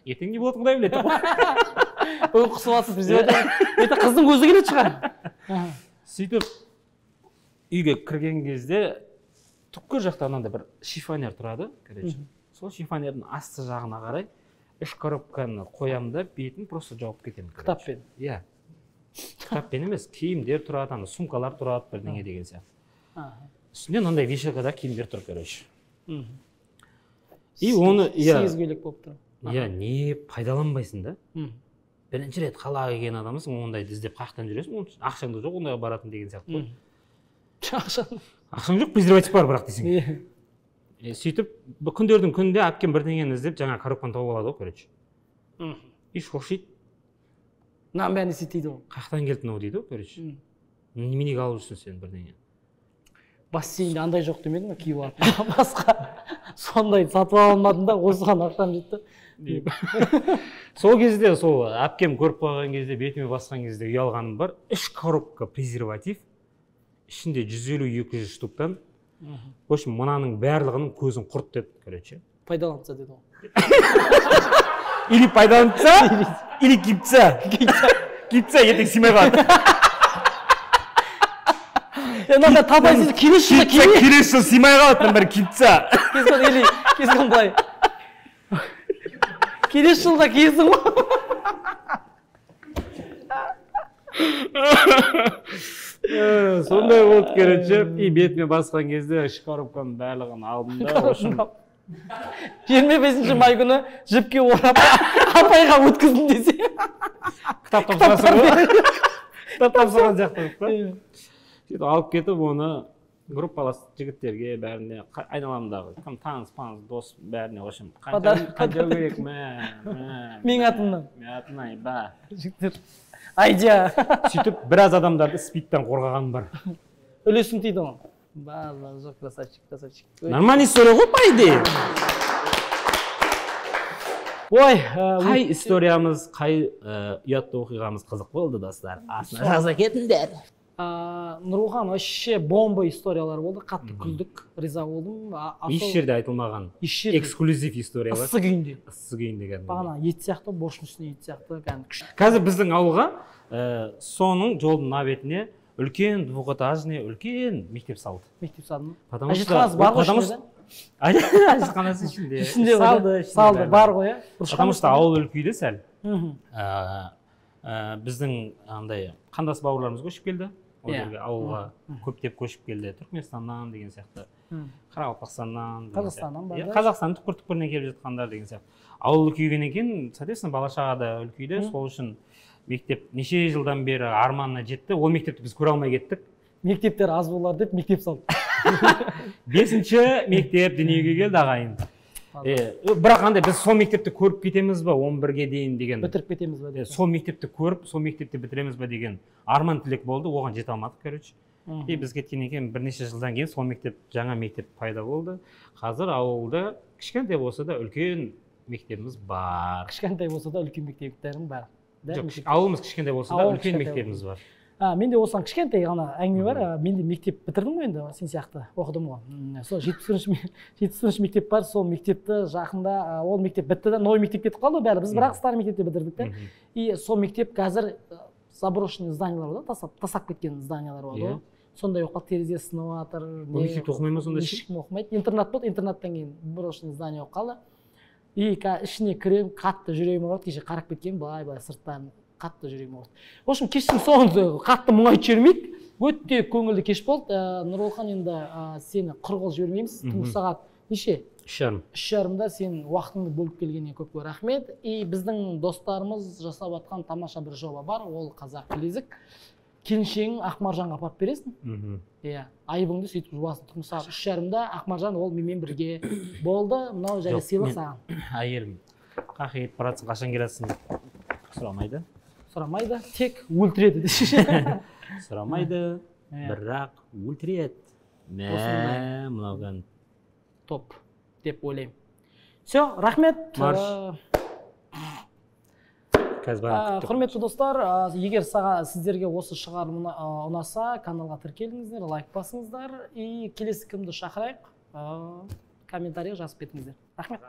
Ертең не болады, құдай біледі. Бүгін құсып алсын презерватив. Ертең қыздың көзі келеді шығар. Сөйтіп, үйге кірген кезде түпкір жақта анандай бір шифонер тұрады, короче. сол шифонердің асты жағына қарай 3 коробканы қоямын да бетін просто жауып кетемін. Кітаппен? Иә. Кітаппен емес, киімдер тұрады, сумкалар тұрады, бірдеңе деген сияқты. Үстінде мынандай вешалкада киімдер тұр, короче. И оны, сегіз көйлек болып тұр. Иә, не пайдаланбайсың да. Бірінші рет қалаға келген адамсың, ондайды іздеп қаяқтан жүресің, ақшаң да жоқ, ондайға баратын деген сияқты. Ақшаң жоқ, презерватив бар бірақ дейсің. Сөйтіп, күндердің күнінде әпкем бірдеңені іздеп, жаңа коробканы тауып алады ғой, короче. И шошиды. Мынаның бәрін істейді дейді ғой. Қаяқтан келді мынау дейді ғой, короче. Неменеге алып жүрсің сен бірдеңе? Бассейнде андай жоқ демедің ба, киіп алып. Басқа сондай сатып алмадым да, осыған ақшам жетті. Сол кезде, сол әпкем көріп қойған кезде, бетіме басқан кезде ұялғаным бар. 3 коробка презерватив, ішінде 150-200 штуктан. В общем, мынаның барлығының көзін құрт деді, короче. Пайдаланса деді ғой. Или пайдаланса, или кипса. Кипса, ертең симай қалады. Мында табайсыз, келесі жылда киме. Келесі жыл симай қалады, бір кипса. Кезген былай. Келесі жылда киесің ғой. Сондай болды, короче. И бетіме басқан кезде 3 коробканың барлығын алдым да. 25 май күні жіпке орап апайға өткіздім десе. Кітап тапсырасың ғой. Кітап тапсырған жақтырып па. Сөйтіп алып кетіп, оны группалас жігіттерге бәріне, айналамдағы таныс дос бәріне қошым. Қанша керек Мен атымнан. Мен атымнан, ба. Жігіттер. Айдия. Сөйтіп, біраз адамдарды спидтен қорғаған бар. Үлесін тейді оң. Жоқ, красавчик. Нормальный история ғой, по идее. Ой, қай историямыз, қай ұятты оқиғамыз қызық болды, достар. Астына жаза кетіңдер. Нұрған, вообще бомба историялар болды, қатты күлдік, риза болдым. Еш жерде айтылмаған эксклюзив историялар. Ысы күйінде. Ысы күйінде кәдімгі. Бағана ет сияқты, борщың үстіне ет сияқты. Қазір біздің ауылға соның жолдың мына бетіне үлкен двухэтажный, үлкен мектеп салды. Мектеп салды ма? Әжетханасы бар ғой ішінде? Әжетханасы ішінде. Салды, бар ғой, иә? Потому что ауыл үлкейді сәл. Біздің қандас бауырларымыз көшіп келді. Ол жерге ауылға көптеп көшіп келді. Түркменстаннан деген сияқты. Қарақалпақстаннан. Қазақстаннан бар. Қазақстанның түкпір-түкпірінен келіп жатқандар деген сияқты. Ауыл үлкейгеннен кейін, соответственно, бала-шаға да үлкейді. Сол үшін мектеп неше жылдан бері арманына жетті. Ол мектепті біз көре алмай кеттік. Мектептер аз болар деп мектеп салды. 5-ші мектеп дүниеге келді ағайын. Бірақ андай біз сол мектепті көріп кетеміз ба 11-ге дейін деген. Бітіріп кетеміз ба деген. Сол мектепті көріп, сол мектепті бітіреміз ба деген арман тілек болды. Оған жете алмадық, короче. Біз кеткеннен кейін бірнеше жылдан кейін сол мектеп, жаңа мектеп пайда болды. Қазір ауылда кішкентай болса да үлкен мектебіміз бар. Кішкентай болса да үлкен мектептерім бар. Жоқ, ауылымыз кішкентай болса да үлкен мектебіміз бар. Менде осыған кішкентай ғана әңгіме бар. Менде мектеп бітірдім ғой енді, сен сияқты оқыдым ғой. Сол 70-ші мектеп бар, сол мектепті жақында, ол мектеп бітті да, новый мектеп кетіп қалды бәрі. Біз бірақ старый мектепте бітірдік та. И сол мектеп қазір заброшенный зданиялар бар да, тастап кеткен зданиялар бар ғой. Сондай оқып терезе сынып жатыр. Ол мектепте оқымай ма сонда? Ешкім оқымайды. Интернат болды, интернаттан кейін брошенный здание оқып қалды. И ішіне кірем, қатты жүрегім ауырды, кеше қарап кеткен, былай сырттан қатты жүрегім ауырды. В общем, кештің соңында қатты мұңайып жібермейік. Өте көңілді кеш болды. Нұролхан, енді сені құр қол жібермейміз. Түнгі сағат неше? 3:30-да сен уақытыңды бөліп келгеніне көп рахмет. И біздің достарымыз жасап жатқан тамаша бір жоба бар, ол Қазақ білезік. Келіншегің Ақмаржанға апарып бересің. Иә, айыбыңды сөйтіп жуасың. Түнгі сағат 3:30-да Ақмаржан ол менімен бірге болды. Мынау жайлы сыйлық саған. Әйелім, қақы кетіп баратсың, қашан келесің? Сұрамайды. Сұрамайды, тек өлтіреді. Сұрамайды, бірақ өлтіреді. Мынауған топ деп ойлаймын. Все, рахмет. Құрметті достар, егер сіздерге осы шығарым ұнаса, каналға тіркеліңіздер, лайк басыңыздар и келесі кімді шақырайық, комментарий жазып кетіңіздер. Рахмет.